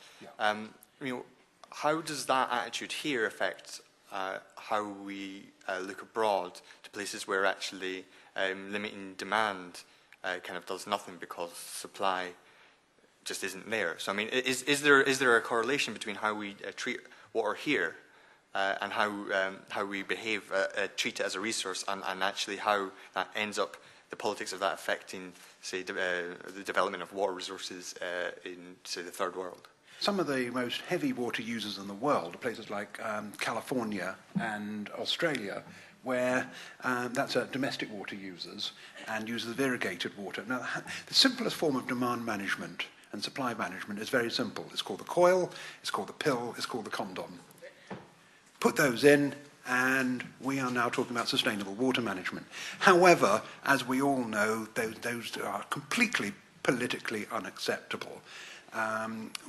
how does that attitude here affect how we look abroad to places where actually limiting demand kind of does nothing because supply just isn't there? So I mean, is there a correlation between how we treat water here and how we behave, treat it as a resource, and actually how that ends up, the politics of that affecting, say, the development of water resources in, say, the third world? Some of the most heavy water users in the world are places like California and Australia, where that's domestic water users and users of irrigated water. Now, the simplest form of demand management and supply management is very simple. It's called the coil, it's called the pill, it's called the condom. Put those in, and we are now talking about sustainable water management. However, as we all know, those are completely politically unacceptable.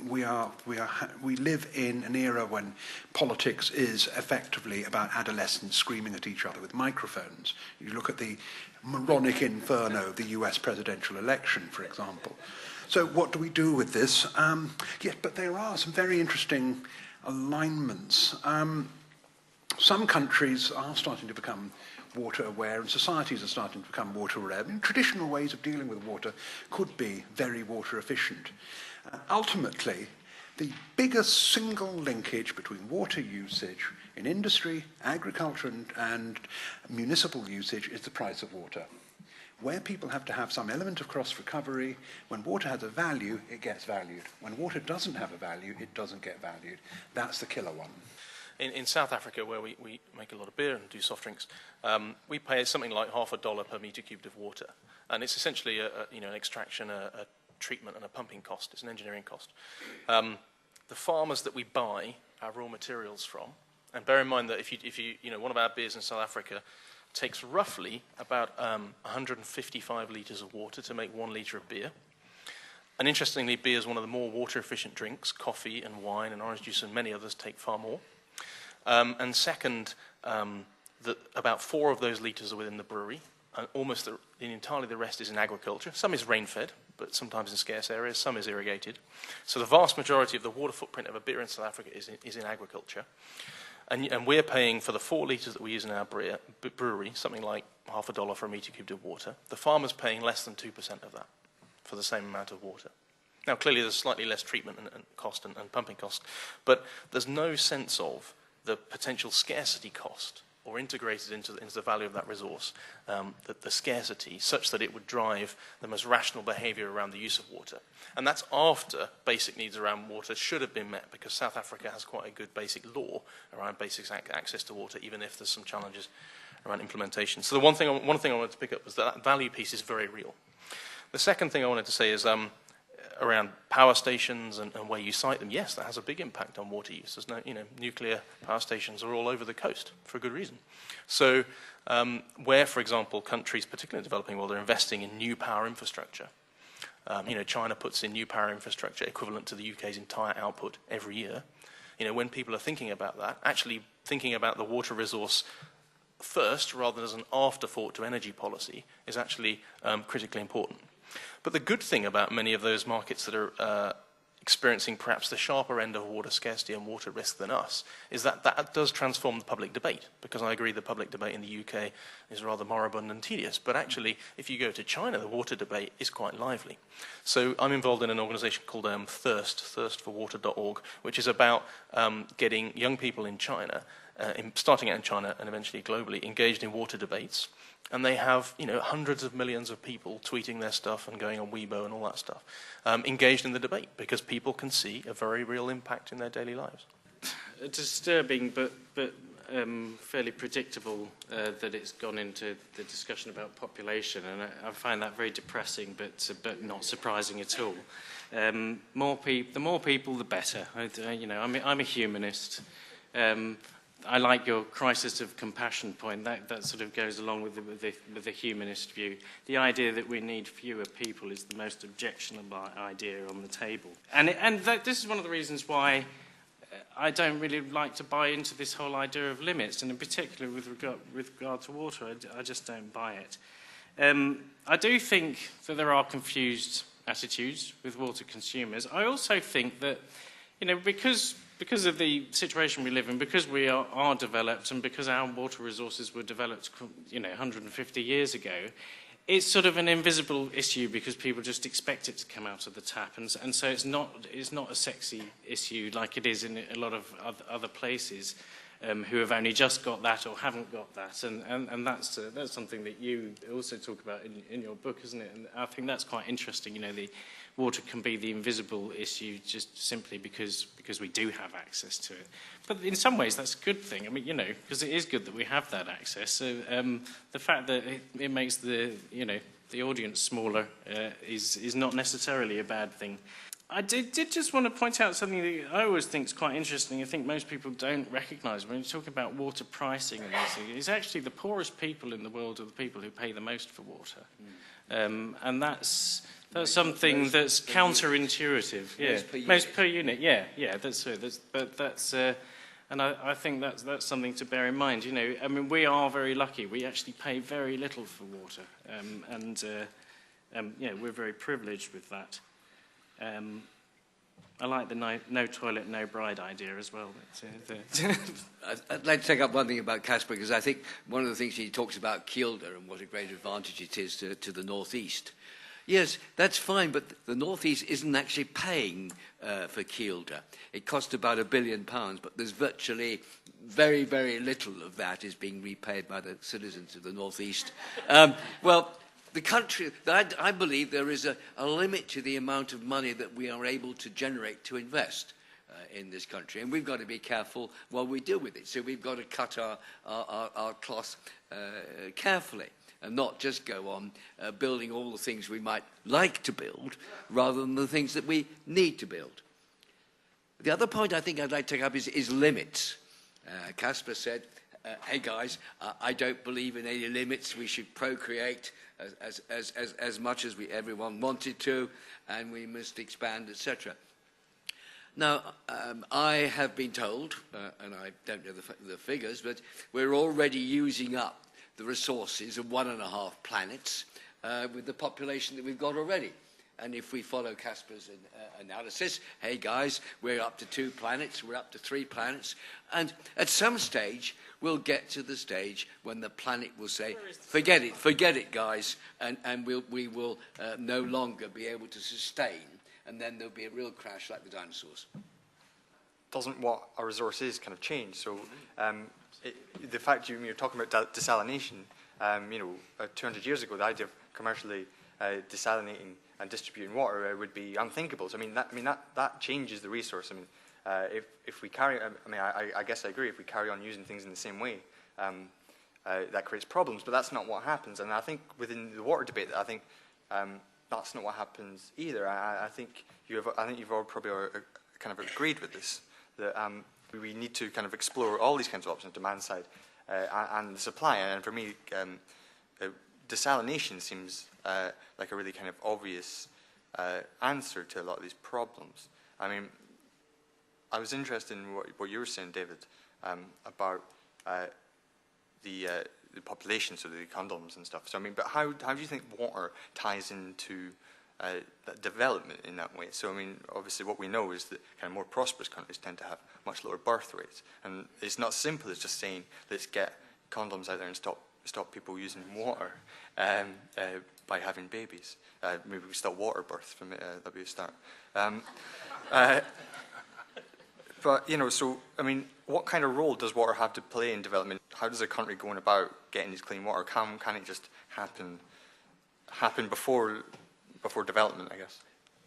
We live in an era when politics is effectively about adolescents screaming at each other with microphones. You look at the moronic inferno of the US presidential election, for example. So what do we do with this? Yes, but there are some very interesting alignments. Some countries are starting to become water aware, and societies are starting to become water aware. I mean, traditional ways of dealing with water could be very water efficient. Ultimately, the biggest single linkage between water usage in industry, agriculture, and municipal usage is the price of water. Where people have to have some element of cross recovery, when water has a value, it gets valued. When water doesn't have a value, it doesn't get valued. That's the killer one. In South Africa, where we make a lot of beer and do soft drinks, we pay something like $0.50 per metre cubed of water. And it's essentially an extraction, a treatment and a pumping cost. It's an engineering cost. The farmers that we buy our raw materials from, and bear in mind that if you one of our beers in South Africa takes roughly about 155 litres of water to make 1 litre of beer. And interestingly, beer is one of the more water efficient drinks. Coffee and wine and orange juice and many others take far more. And second, that about 4 of those litres are within the brewery, and almost entirely the rest is in agriculture. Some is rain-fed, but sometimes in scarce areas. Some is irrigated. So the vast majority of the water footprint of a beer in South Africa is in agriculture. And we're paying for the 4 litres that we use in our brewery, something like $0.50 for a metre cubed of water. The farmer's paying less than 2% of that for the same amount of water. Now, clearly there's slightly less treatment and cost and pumping cost, but there's no sense of the potential scarcity cost or integrated into the value of that resource, the scarcity, such that it would drive the most rational behaviour around the use of water. And that's after basic needs around water should have been met, because South Africa has quite a good basic law around basic access to water, even if there's some challenges around implementation. So the one thing I wanted to pick up was that value piece is very real. The second thing I wanted to say is around power stations and where you site them, yes, that has a big impact on water use. There's no, nuclear power stations are all over the coast for a good reason. So where, for example, countries, particularly in the developing world, are investing in new power infrastructure. China puts in new power infrastructure equivalent to the UK's entire output every year. When people are thinking about that, actually thinking about the water resource first rather than as an afterthought to energy policy is actually critically important. But the good thing about many of those markets that are experiencing perhaps the sharper end of water scarcity and water risk than us is that that does transform the public debate, because I agree the public debate in the UK is rather moribund and tedious, but actually if you go to China, the water debate is quite lively. So I'm involved in an organisation called thirstforwater.org, which is about getting young people in China, starting out in China and eventually globally, engaged in water debates. And they have, hundreds of millions of people tweeting their stuff and going on Weibo and all that stuff, engaged in the debate, because people can see a very real impact in their daily lives. Disturbing, but fairly predictable that it's gone into the discussion about population, and I find that very depressing, but not surprising at all. The more people, the better. I'm a humanist. I like your crisis of compassion point. That sort of goes along with the humanist view. The idea that we need fewer people is the most objectionable idea on the table. And this is one of the reasons why I don't really like to buy into this whole idea of limits, and in particular with regard to water, I just don't buy it. I do think that there are confused attitudes with water consumers. I also think that, because of the situation we live in, because we are developed, and because our water resources were developed, 150 years ago, it's sort of an invisible issue because people just expect it to come out of the tap, and so it's not a sexy issue like it is in a lot of other places who have only just got that or haven't got that, and that's something that you also talk about in your book, isn't it? And I think that's quite interesting. The water can be the invisible issue just simply because we do have access to it. But in some ways, that's a good thing. I mean, because it is good that we have that access. So the fact that it makes the audience smaller is not necessarily a bad thing. I did just want to point out something that I always think is quite interesting. I think most people don't recognise when you're talking about water pricing and these things. It's actually the poorest people in the world are the people who pay the most for water, and that's something that's counterintuitive. Yeah, most per unit. Yeah, that's so. And I think that's something to bear in mind. I mean, we are very lucky. We actually pay very little for water, we're very privileged with that. I like the no toilet, no bride idea as well. I'd like to take up one thing about Caspar, because I think one of the things he talks about Kielder and what a great advantage it is to the northeast. Yes, that's fine, but the northeast isn't actually paying for Kielder. It cost about £1 billion, but there's virtually very, very little of that is being repaid by the citizens of the northeast. The country, I believe there is a limit to the amount of money that we are able to generate to invest in this country, and we've got to be careful what we do with it. So we've got to cut our cloth carefully and not just go on building all the things we might like to build rather than the things that we need to build. The other point I think I'd like to take up is limits. Caspar said, hey guys, I don't believe in any limits. We should procreate as much as everyone wanted to, and we must expand, etc. Now, I have been told, and I don't know the figures, but we're already using up the resources of 1.5 planets with the population that we've got already. And if we follow Caspar's analysis, hey guys, we're up to 2 planets, we're up to 3 planets, and at some stage we'll get to the stage when the planet will say, forget it guys, and we will no longer be able to sustain, and then there'll be a real crash like the dinosaurs. Doesn't what a resource is kind of change? So the fact you're talking about desalination, 200 years ago, the idea of commercially desalinating and distributing water would be unthinkable. So that changes the resource. If we carry, I guess I agree. If we carry on using things in the same way, that creates problems. But that's not what happens. And I think within the water debate, I think that's not what happens either. I think you've all probably kind of agreed with this, that we need to kind of explore all these kinds of options, demand side and the supply. And for me, desalination seems like a really kind of obvious answer to a lot of these problems. I mean, I was interested in what you were saying, David, about the population, so the condoms and stuff. So I mean, but how do you think water ties into that development in that way? So I mean, obviously what we know is that kind of more prosperous countries tend to have much lower birth rates, and it's not simple as just saying let's get condoms out there and stop people using water by having babies. Maybe we stop water birth from it. That'd be a start. But, you know, so, I mean, what kind of role does water have to play in development? How does a country go about getting this clean water? Can it just happen before development, I guess?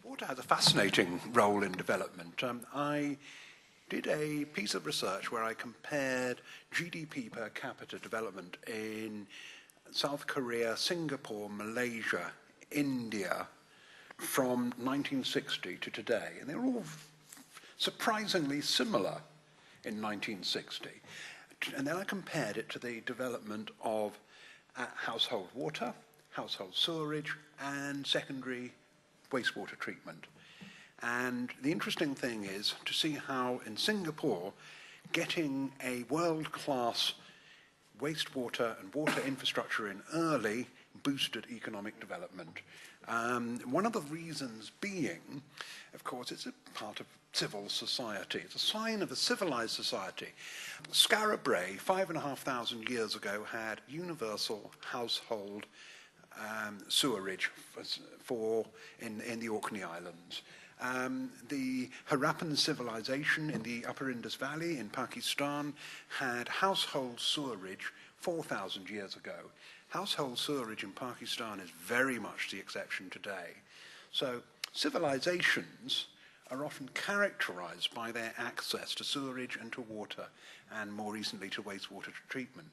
Water has a fascinating role in development. I did a piece of research where I compared GDP per capita development in South Korea, Singapore, Malaysia, India from 1960 to today. And they're all surprisingly similar in 1960. And then I compared it to the development of household water, household sewerage, and secondary wastewater treatment. And the interesting thing is to see how in Singapore, getting a world-class wastewater and water infrastructure in early boosted economic development. One of the reasons being, of course, it's a part of civil society. It's a sign of a civilized society. Skara Brae, 5,500 years ago, had universal household sewerage in the Orkney Islands. The Harappan civilization in the Upper Indus Valley in Pakistan had household sewerage 4,000 years ago. Household sewerage in Pakistan is very much the exception today. So civilizations are often characterized by their access to sewerage and to water, and more recently to wastewater treatment.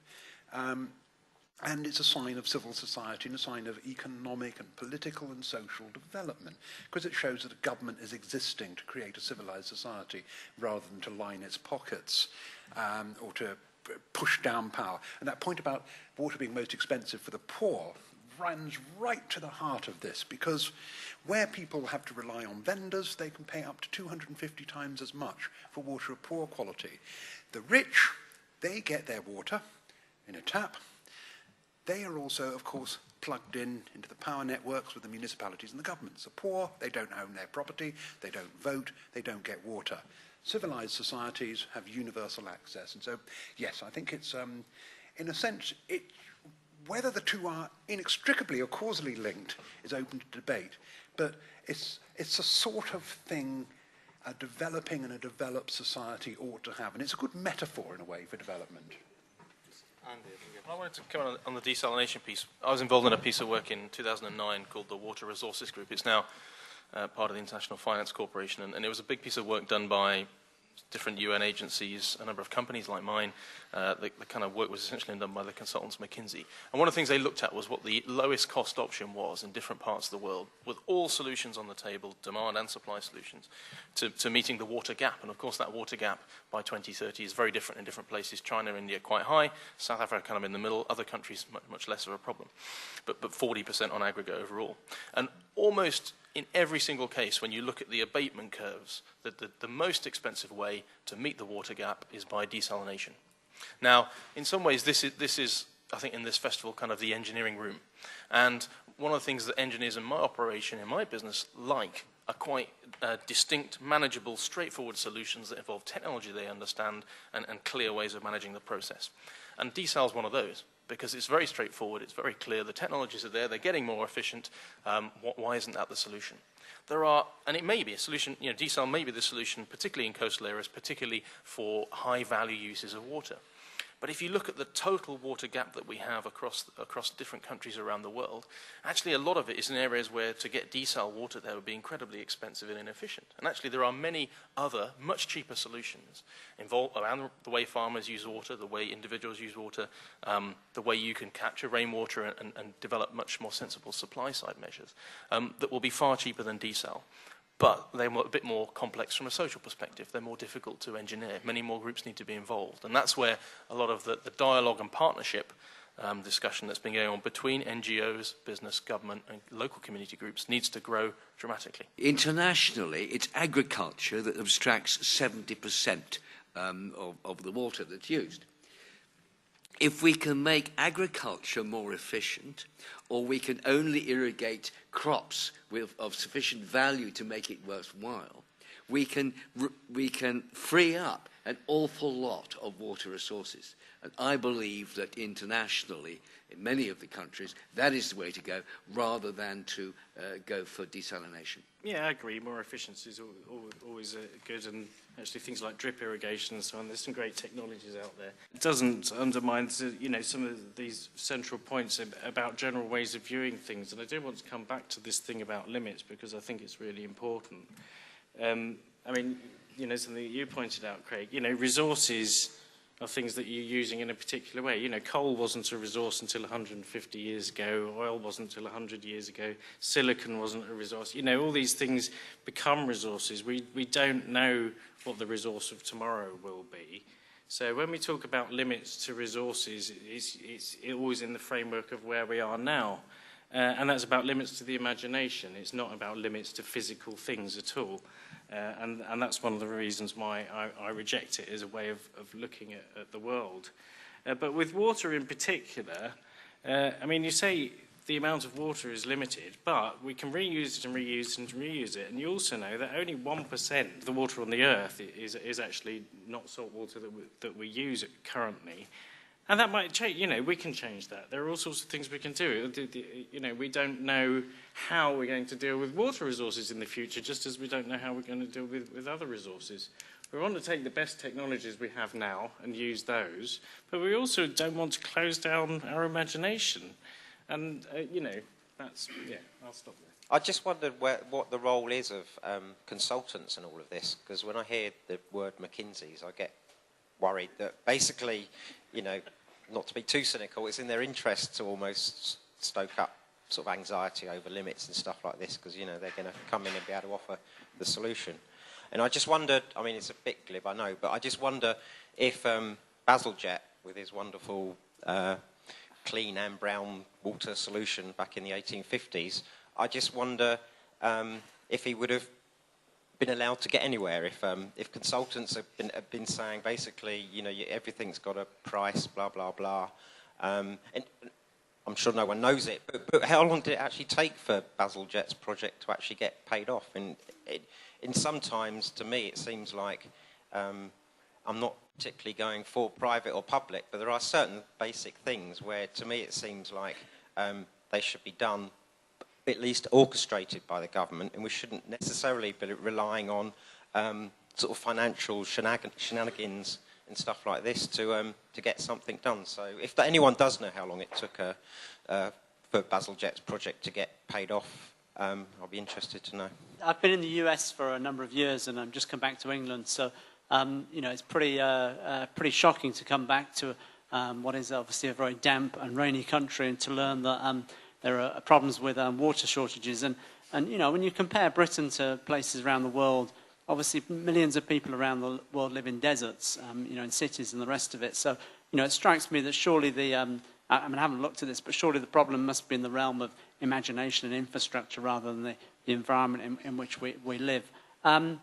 And it's a sign of civil society and a sign of economic and political and social development, because it shows that a government is existing to create a civilized society rather than to line its pockets or to push down power. And that point about water being most expensive for the poor runs right to the heart of this, because where people have to rely on vendors, they can pay up to 250 times as much for water of poor quality. The rich, they get their water in a tap. They are also, of course, plugged into the power networks with the municipalities and the governments. The poor, they don't own their property, they don't vote, they don't get water. Civilized societies have universal access. And so, yes, I think it's, in a sense, whether the two are inextricably or causally linked is open to debate. But it's a sort of thing a developing and a developed society ought to have. And it's a good metaphor, in a way, for development. I wanted to come on the desalination piece. I was involved in a piece of work in 2009 called the Water Resources Group. It's now part of the International Finance Corporation, and it was a big piece of work done by different UN agencies, a number of companies like mine. The kind of work was essentially done by the consultants McKinsey. And one of the things they looked at was what the lowest cost option was in different parts of the world, with all solutions on the table, demand and supply solutions, to meeting the water gap. And of course that water gap by 2030 is very different in different places. China, India quite high, South Africa kind of in the middle, other countries much less of a problem. But 40% on aggregate overall. And almost in every single case, when you look at the abatement curves, the most expensive way to meet the water gap is by desalination. Now, in some ways, this is, I think, in this festival, kind of the engineering room. And one of the things that engineers in my operation, in my business, like are quite distinct, manageable, straightforward solutions that involve technology they understand and clear ways of managing the process. And desal is one of those, because it's very straightforward, it's very clear, the technologies are there, they're getting more efficient. Why isn't that the solution? There are, and it may be a solution, you know, desal may be the solution, particularly in coastal areas, particularly for high-value uses of water. But if you look at the total water gap that we have across different countries around the world, actually a lot of it is in areas where to get desal water there would be incredibly expensive and inefficient. And actually there are many other, much cheaper solutions involved around the way farmers use water, the way individuals use water, the way you can capture rainwater and develop much more sensible supply side measures that will be far cheaper than desal. But they're a bit more complex from a social perspective. They're more difficult to engineer. Many more groups need to be involved. And that's where a lot of the dialogue and partnership discussion that's been going on between NGOs, business, government, and local community groups needs to grow dramatically. Internationally, it's agriculture that abstracts 70% of the water that's used. If we can make agriculture more efficient, or we can only irrigate crops of sufficient value to make it worthwhile, we can free up an awful lot of water resources. And I believe that internationally, in many of the countries, that is the way to go, rather than to go for desalination. Yeah, I agree. More efficiency is always good, and actually things like drip irrigation and so on. There's some great technologies out there. It doesn't undermine, some of these central points about general ways of viewing things. And I do want to come back to this thing about limits because I think it's really important. Something that you pointed out, Craig. Resources are things that you're using in a particular way. Coal wasn't a resource until 150 years ago. Oil wasn't until 100 years ago. Silicon wasn't a resource. All these things become resources. We don't know what the resource of tomorrow will be. So when we talk about limits to resources, it's always in the framework of where we are now. And that's about limits to the imagination. It's not about limits to physical things at all. And that's one of the reasons why I reject it as a way of looking at the world. But with water in particular, you say the amount of water is limited, but we can reuse it and reuse it and reuse it. And you also know that only 1% of the water on the Earth is actually not salt water that we use currently. And that might change, we can change that. There are all sorts of things we can do. We don't know how we're going to deal with water resources in the future, just as we don't know how we're going to deal with other resources. We want to take the best technologies we have now and use those, but we also don't want to close down our imagination. And, I'll stop there. I just wondered what the role is of consultants in all of this, because when I hear the word McKinsey's, I get worried that basically, not to be too cynical, it's in their interest to almost stoke up sort of anxiety over limits and stuff like this, because, they're going to come in and be able to offer the solution. And I just wondered, it's a bit glib, I know, but I just wonder if Bazalgette, with his wonderful clean and brown water solution back in the 1850s, I just wonder if he would have been allowed to get anywhere if consultants have been saying basically everything's got a price, blah blah blah, and I'm sure no one knows it, but how long did it actually take for Bazalgette's project to actually get paid off? And sometimes to me it seems like I'm not particularly going for private or public, but there are certain basic things where to me it seems like they should be done, at least orchestrated by the government, and we shouldn't necessarily be relying on sort of financial shenanigans and stuff like this to get something done. So if anyone does know how long it took for Bazalgette's project to get paid off, I'll be interested to know. I've been in the US for a number of years, and I've just come back to England, so it's pretty shocking to come back to what is obviously a very damp and rainy country, and to learn that there are problems with water shortages. And when you compare Britain to places around the world, obviously millions of people around the world live in deserts, in cities and the rest of it. So, it strikes me that surely I haven't looked at this, but surely the problem must be in the realm of imagination and infrastructure rather than the environment in which we live. So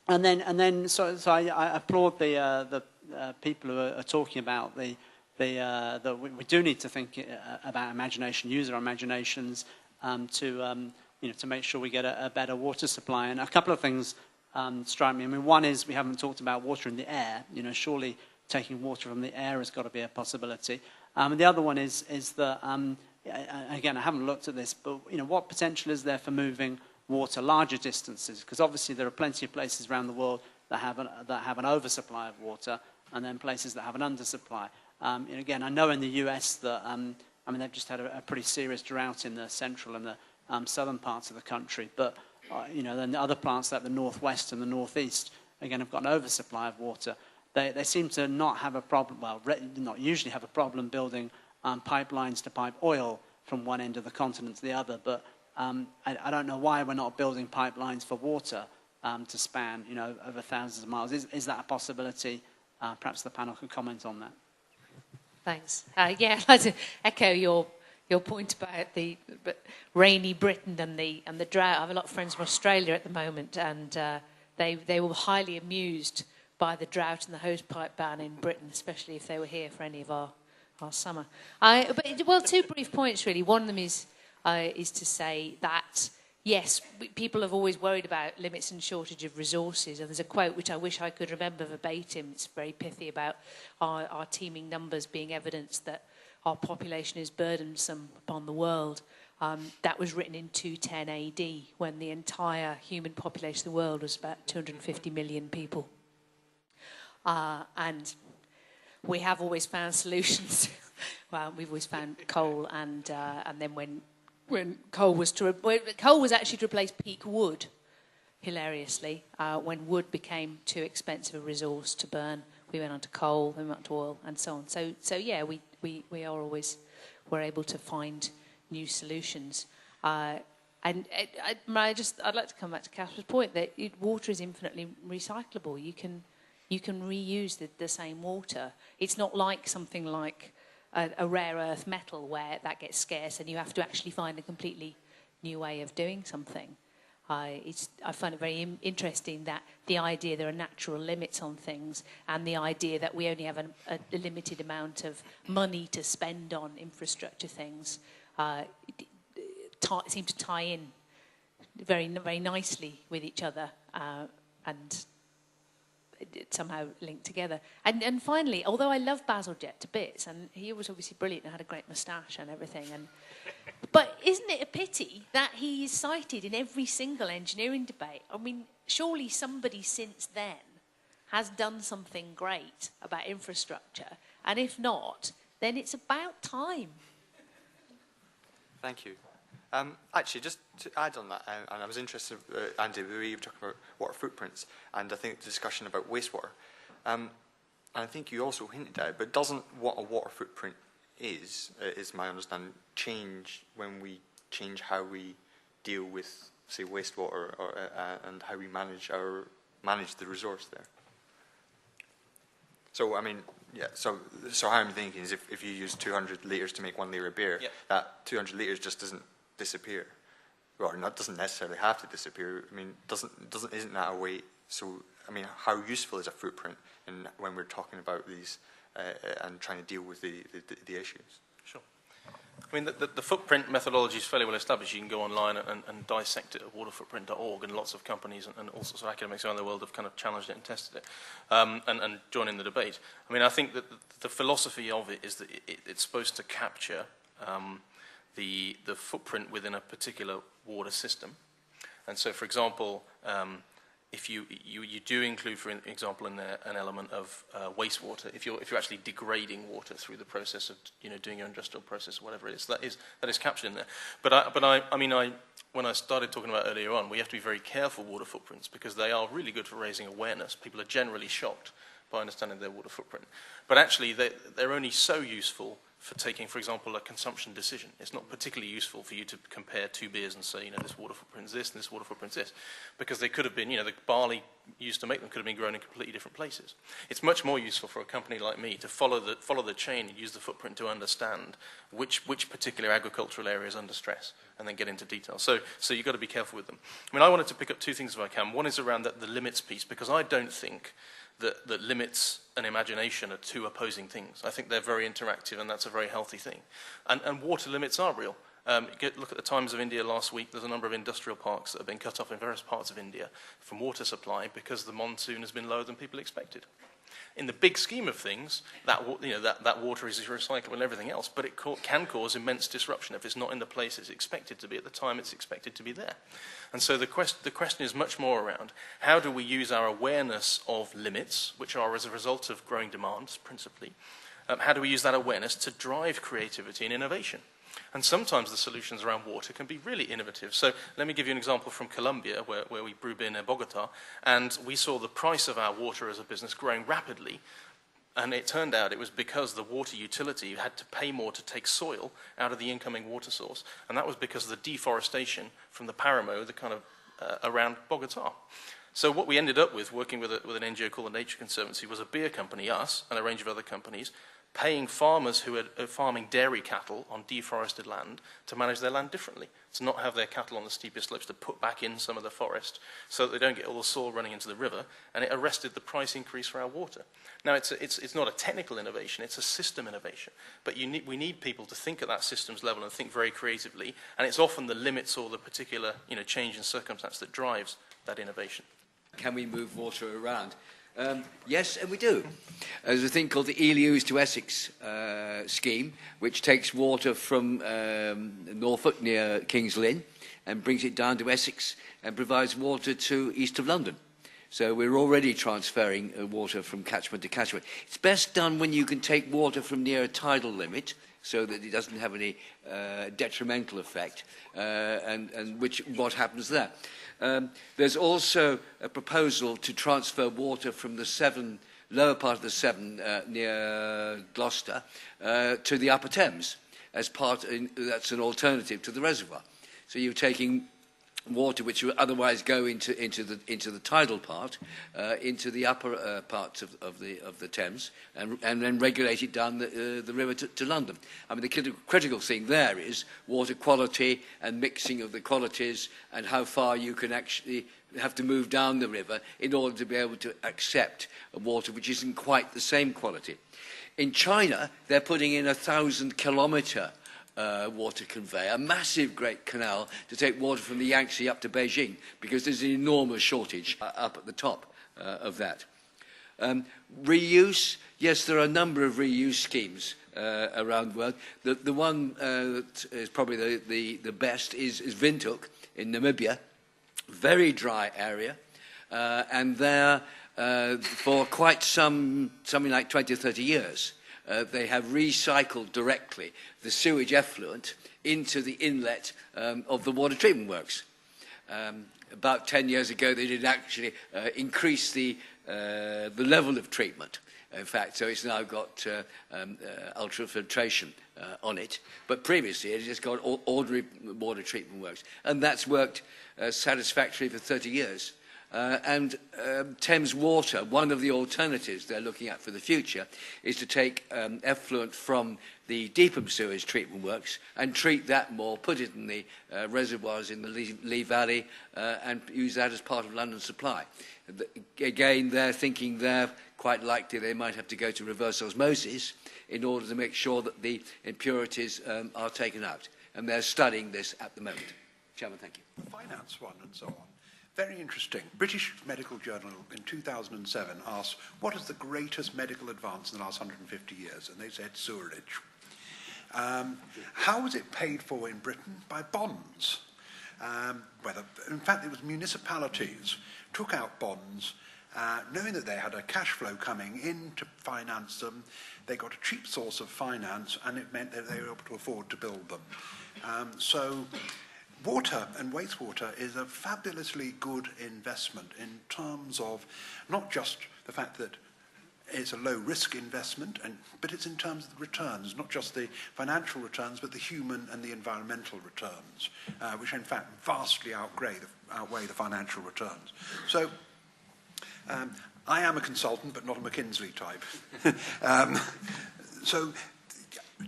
I applaud the people who are talking about that we do need to think about imagination, use our imaginations to make sure we get a better water supply. And a couple of things strike me. One is we haven't talked about water in the air. Surely taking water from the air has got to be a possibility. The other one is that, again, I haven't looked at this, but what potential is there for moving water larger distances? Because obviously there are plenty of places around the world that have an oversupply of water, and then places that have an undersupply. And again, I know in the US that, I mean, they've just had a pretty serious drought in the central and the southern parts of the country. But, you know, then the other parts like the northwest and the northeast, again, have got an oversupply of water. They seem to not have a problem, well, not usually have a problem building pipelines to pipe oil from one end of the continent to the other. But I don't know why we're not building pipelines for water to span, you know, over thousands of miles. Is that a possibility? Perhaps the panel could comment on that. Thanks. Yeah, I'd like to echo your point about the rainy Britain and the drought. I have a lot of friends from Australia at the moment, and they were highly amused by the drought and the hosepipe ban in Britain, especially if they were here for any of our summer. Well, two brief points really. One of them is to say that yes, people have always worried about limits and shortage of resources. And there's a quote which I wish I could remember verbatim. It's very pithy about our teeming numbers being evidence that our population is burdensome upon the world. That was written in 210 AD, when the entire human population of the world was about 250 million people. And we have always found solutions. Well, we've always found coal, and then when coal was actually to replace peak wood, hilariously, when wood became too expensive a resource to burn, we went on to coal, then we went on to oil, and so on. So yeah, we're able to find new solutions. And I'd like to come back to Caspar's point that water is infinitely recyclable. You can reuse the same water. It's not like something like a rare earth metal where that gets scarce and you have to actually find a completely new way of doing something. I find it very interesting that the idea there are natural limits on things and the idea that we only have a limited amount of money to spend on infrastructure things seem to tie in very, very nicely with each other and somehow linked together. And finally, although I love Bazalgette to bits, and he was obviously brilliant and had a great moustache and everything, but isn't it a pity that he is cited in every single engineering debate? I mean, surely somebody since then has done something great about infrastructure, and if not, then it's about time. Thank you. Actually, just to add on that, and I was interested, Andy, the way you were talking about water footprints, and I think the discussion about wastewater. And I think you also hinted at it, but doesn't what a water footprint is my understanding, change when we change how we deal with, say, wastewater and how we manage the resource there? So, I mean, yeah, so how I'm thinking is if you use 200 litres to make 1 litre of beer, yep, that 200 litres just doesn't disappear. Well, it doesn't necessarily have to disappear. I mean, isn't that a way? So, I mean, how useful is a footprint when we're talking about these and trying to deal with the issues? Sure. I mean, the footprint methodology is fairly well established. You can go online and dissect it at waterfootprint.org, and lots of companies and all sorts of academics around the world have kind of challenged it and tested it and joined in the debate. I mean, I think that the philosophy of it is that it's supposed to capture the footprint within a particular water system. And so, for example, if you do include, for example, in there an element of wastewater, if you're actually degrading water through the process of doing your industrial process or whatever it is, that is captured in there. But when I started talking about earlier on, we have to be very careful water footprints because they are really good for raising awareness. People are generally shocked by understanding their water footprint, but actually they're only so useful for taking, for example, a consumption decision. It's not particularly useful for you to compare 2 beers and say, this water footprint is this and this water footprint is this, because they could have been, the barley used to make them could have been grown in completely different places. It's much more useful for a company like me to follow the chain and use the footprint to understand which particular agricultural area is under stress and then get into detail. So you've got to be careful with them. I mean, I wanted to pick up 2 things if I can. One is around the limits piece, because I don't think that limits and imagination are 2 opposing things. I think they're very interactive, and that's a very healthy thing. And water limits are real. Look at the Times of India last week. There's a number of industrial parks that have been cut off in various parts of India from water supply because the monsoon has been lower than people expected. In the big scheme of things, that water is recyclable and everything else, but it can cause immense disruption if it's not in the place it's expected to be at the time it's expected to be there. And so the question is much more around how do we use our awareness of limits, which are as a result of growing demands principally, How do we use that awareness to drive creativity and innovation? And sometimes the solutions around water can be really innovative. So let me give you an example from Colombia, where we brew beer near Bogota, and we saw the price of our water as a business growing rapidly. And it turned out it was because the water utility had to pay more to take soil out of the incoming water source. And that was because of the deforestation from the Paramo, the kind of around Bogota. So what we ended up with, working with an NGO called the Nature Conservancy, was a beer company, us, and a range of other companies, paying farmers who are farming dairy cattle on deforested land to manage their land differently, to not have their cattle on the steepest slopes, to put back in some of the forest so that they don't get all the soil running into the river, and it arrested the price increase for our water. Now, it's not a technical innovation, it's a system innovation, but we need people to think at that systems level and think very creatively, and it's often the limits or the particular change in circumstance that drives that innovation. Can we move water around? Yes, and we do. There's a thing called the Ely's to Essex scheme, which takes water from Norfolk near King's Lynn and brings it down to Essex and provides water to east of London. So we're already transferring water from catchment to catchment. It's best done when you can take water from near a tidal limit so that it doesn't have any detrimental effect, and what happens there. There's also a proposal to transfer water from the Severn, lower part of the Severn near Gloucester, to the upper Thames as that's an alternative to the reservoir. So you're taking water which would otherwise go into the tidal part, into the upper parts of the Thames, and then regulate it down the river to London. I mean, the critical thing there is water quality and mixing of the qualities, and how far you can actually have to move down the river in order to be able to accept water which isn't quite the same quality. In China, they're putting in 1,000-kilometre water conveyor, a massive great canal to take water from the Yangtze up to Beijing, because there's an enormous shortage up at the top of that. Reuse, yes, there are a number of reuse schemes around the world. The one that is probably the best is Windhoek in Namibia, very dry area, and there for quite something like 20 or 30 years, they have recycled directly the sewage effluent into the inlet of the water treatment works. About 10 years ago, they did actually increase the level of treatment. In fact, so it's now got ultrafiltration on it. But previously, it just got ordinary water treatment works. And that's worked satisfactorily for 30 years. And Thames Water, one of the alternatives they're looking at for the future, is to take effluent from the Deepham sewage treatment works and treat that more, put it in the reservoirs in the Lee Valley, and use that as part of London supply. Again, they're thinking they're quite likely they might have to go to reverse osmosis in order to make sure that the impurities are taken out. And they're studying this at the moment. Chairman, thank you. The finance one and so on. Very interesting. British Medical Journal in 2007 asked, what is the greatest medical advance in the last 150 years? And they said sewerage. How was it paid for in Britain? By bonds. In fact, it was municipalities took out bonds, knowing that they had a cash flow coming in to finance them. They got a cheap source of finance, and it meant that they were able to afford to build them. So water and wastewater is a fabulously good investment in terms of not just the fact that it's a low-risk investment, but it's in terms of the returns, not just the financial returns, but the human and the environmental returns, which in fact vastly outweigh the financial returns. So I am a consultant, but not a McKinsey type.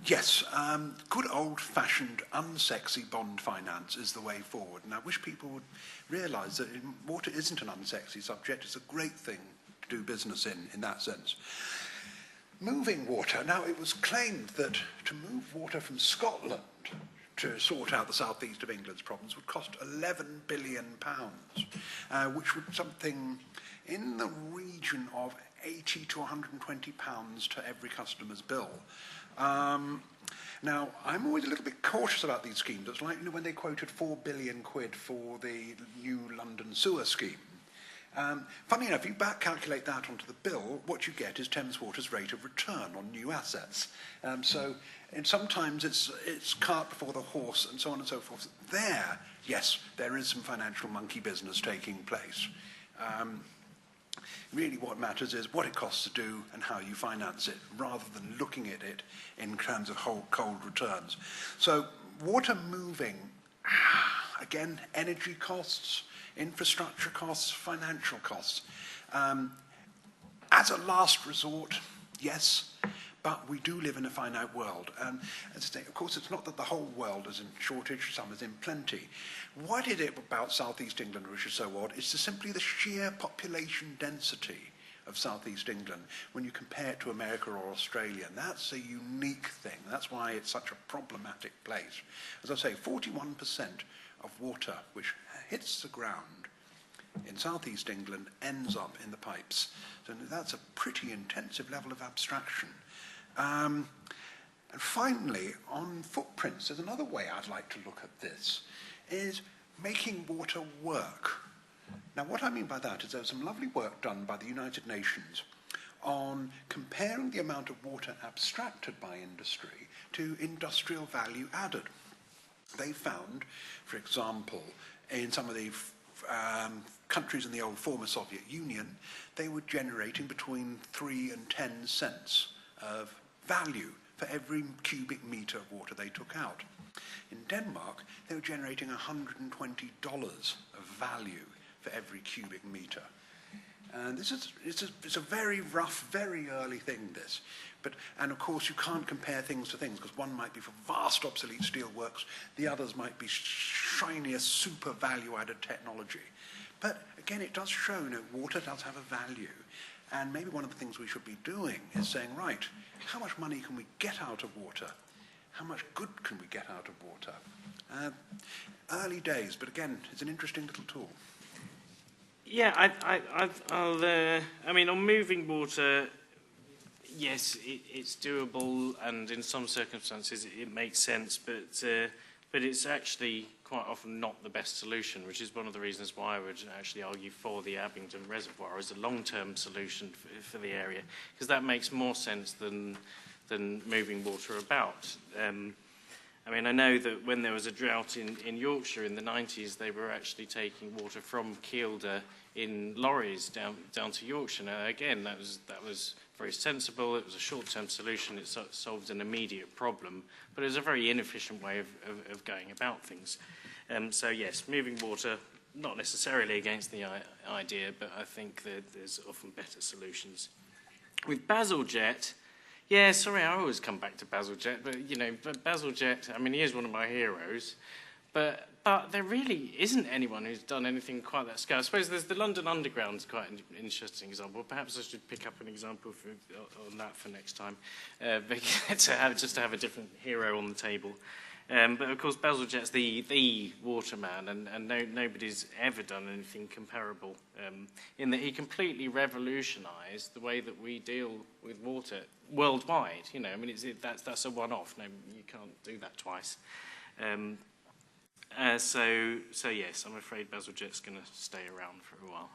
Yes, good old-fashioned, unsexy bond finance is the way forward. And I wish people would realise that water isn't an unsexy subject. It's a great thing to do business in that sense. Moving water. Now, it was claimed that to move water from Scotland to sort out the southeast of England's problems would cost £11 billion, which would something in the region of £80 to £120 to every customer's bill. Now, I'm always a little bit cautious about these schemes. It's like when they quoted £4 billion for the new London sewer scheme. Funny enough, if you back calculate that onto the bill, what you get is Thames Water's rate of return on new assets. And sometimes it's cart before the horse and so on and so forth. There, yes, there is some financial monkey business taking place. Really what matters is what it costs to do and how you finance it, rather than looking at it in terms of cold returns. So water moving, again, energy costs, infrastructure costs, financial costs. As a last resort, yes, but we do live in a finite world. As I say, of course, it's not that the whole world is in shortage, some is in plenty. What is it about South East England which is so odd? It's simply the sheer population density of South East England when you compare it to America or Australia. And that's a unique thing. That's why it's such a problematic place. As I say, 41% of water which hits the ground in southeast England ends up in the pipes. So that's a pretty intensive level of abstraction. And finally, on footprints, there's another way I'd like to look at this, is making water work. Now, what I mean by that is there's some lovely work done by the United Nations on comparing the amount of water abstracted by industry to industrial value added. They found, for example, in some of the countries in the old former Soviet Union, they were generating between 3 and 10 cents of value for every cubic meter of water they took out. In Denmark, they were generating $120 of value for every cubic meter. And it's a very rough, very early thing, this. And of course, you can't compare things to things, because one might be for vast obsolete steelworks, the others might be shinier, super value-added technology. But again, it does show, water does have a value. And maybe one of the things we should be doing is saying, right, how much money can we get out of water? How much good can we get out of water? Early days, but again, it's an interesting little tool. Yeah, I mean, on moving water, yes, it's doable, and in some circumstances it makes sense, but it's actually quite often not the best solution, which is one of the reasons why I would actually argue for the Abingdon Reservoir as a long-term solution for the area, because that makes more sense than moving water about. I mean, I know that when there was a drought in Yorkshire in the 90s, they were actually taking water from Kielder in lorries down to Yorkshire. Now, again, that was very sensible. It was a short-term solution. It solved an immediate problem, but it was a very inefficient way of going about things. So, yes, moving water, not necessarily against the idea, but I think that there's often better solutions. With Bazalgette, yeah, sorry, I always come back to Bazalgette, but, but Bazalgette, I mean, he is one of my heroes, but there really isn't anyone who's done anything quite that scale. I suppose there's the London Underground, quite an interesting example. Perhaps I should pick up an example on that for next time, just to have a different hero on the table. But of course, Bazalgette's the waterman, and nobody's ever done anything comparable in that he completely revolutionised the way that we deal with water worldwide. I mean, that's a one-off. No, you can't do that twice. So yes, I'm afraid Bazalgette's going to stay around for a while.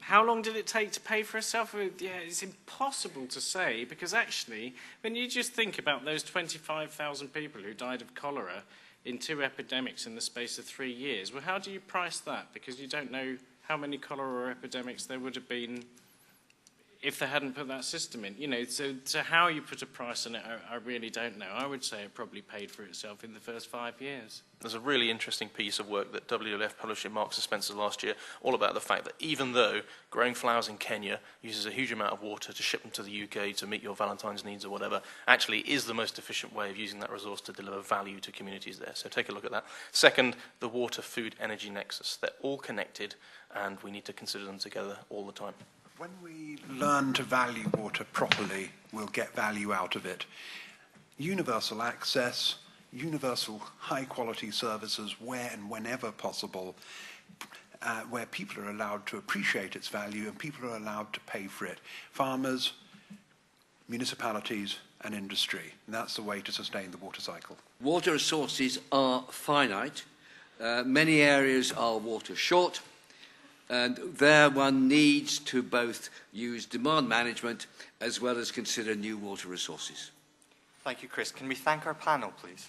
How long did it take to pay for itself? Yeah, it's impossible to say, because actually, when you just think about those 25,000 people who died of cholera in 2 epidemics in the space of 3 years, well, how do you price that? Because you don't know how many cholera epidemics there would have been if they hadn't put that system in. So how you put a price on it, I really don't know. I would say it probably paid for itself in the first 5 years. There's a really interesting piece of work that WLF published in Marks and Spencer last year, all about the fact that even though growing flowers in Kenya uses a huge amount of water to ship them to the UK to meet your Valentine's needs or whatever, actually is the most efficient way of using that resource to deliver value to communities there. So take a look at that. Second, the water, food, energy nexus. They're all connected, and we need to consider them together all the time. When we learn to value water properly, we'll get value out of it. Universal access, universal high-quality services where and whenever possible, where people are allowed to appreciate its value and people are allowed to pay for it. Farmers, municipalities and industry. And that's the way to sustain the water cycle. Water resources are finite. Many areas are water short. And there one needs to both use demand management as well as consider new water resources. Thank you, Chris. Can we thank our panel, please?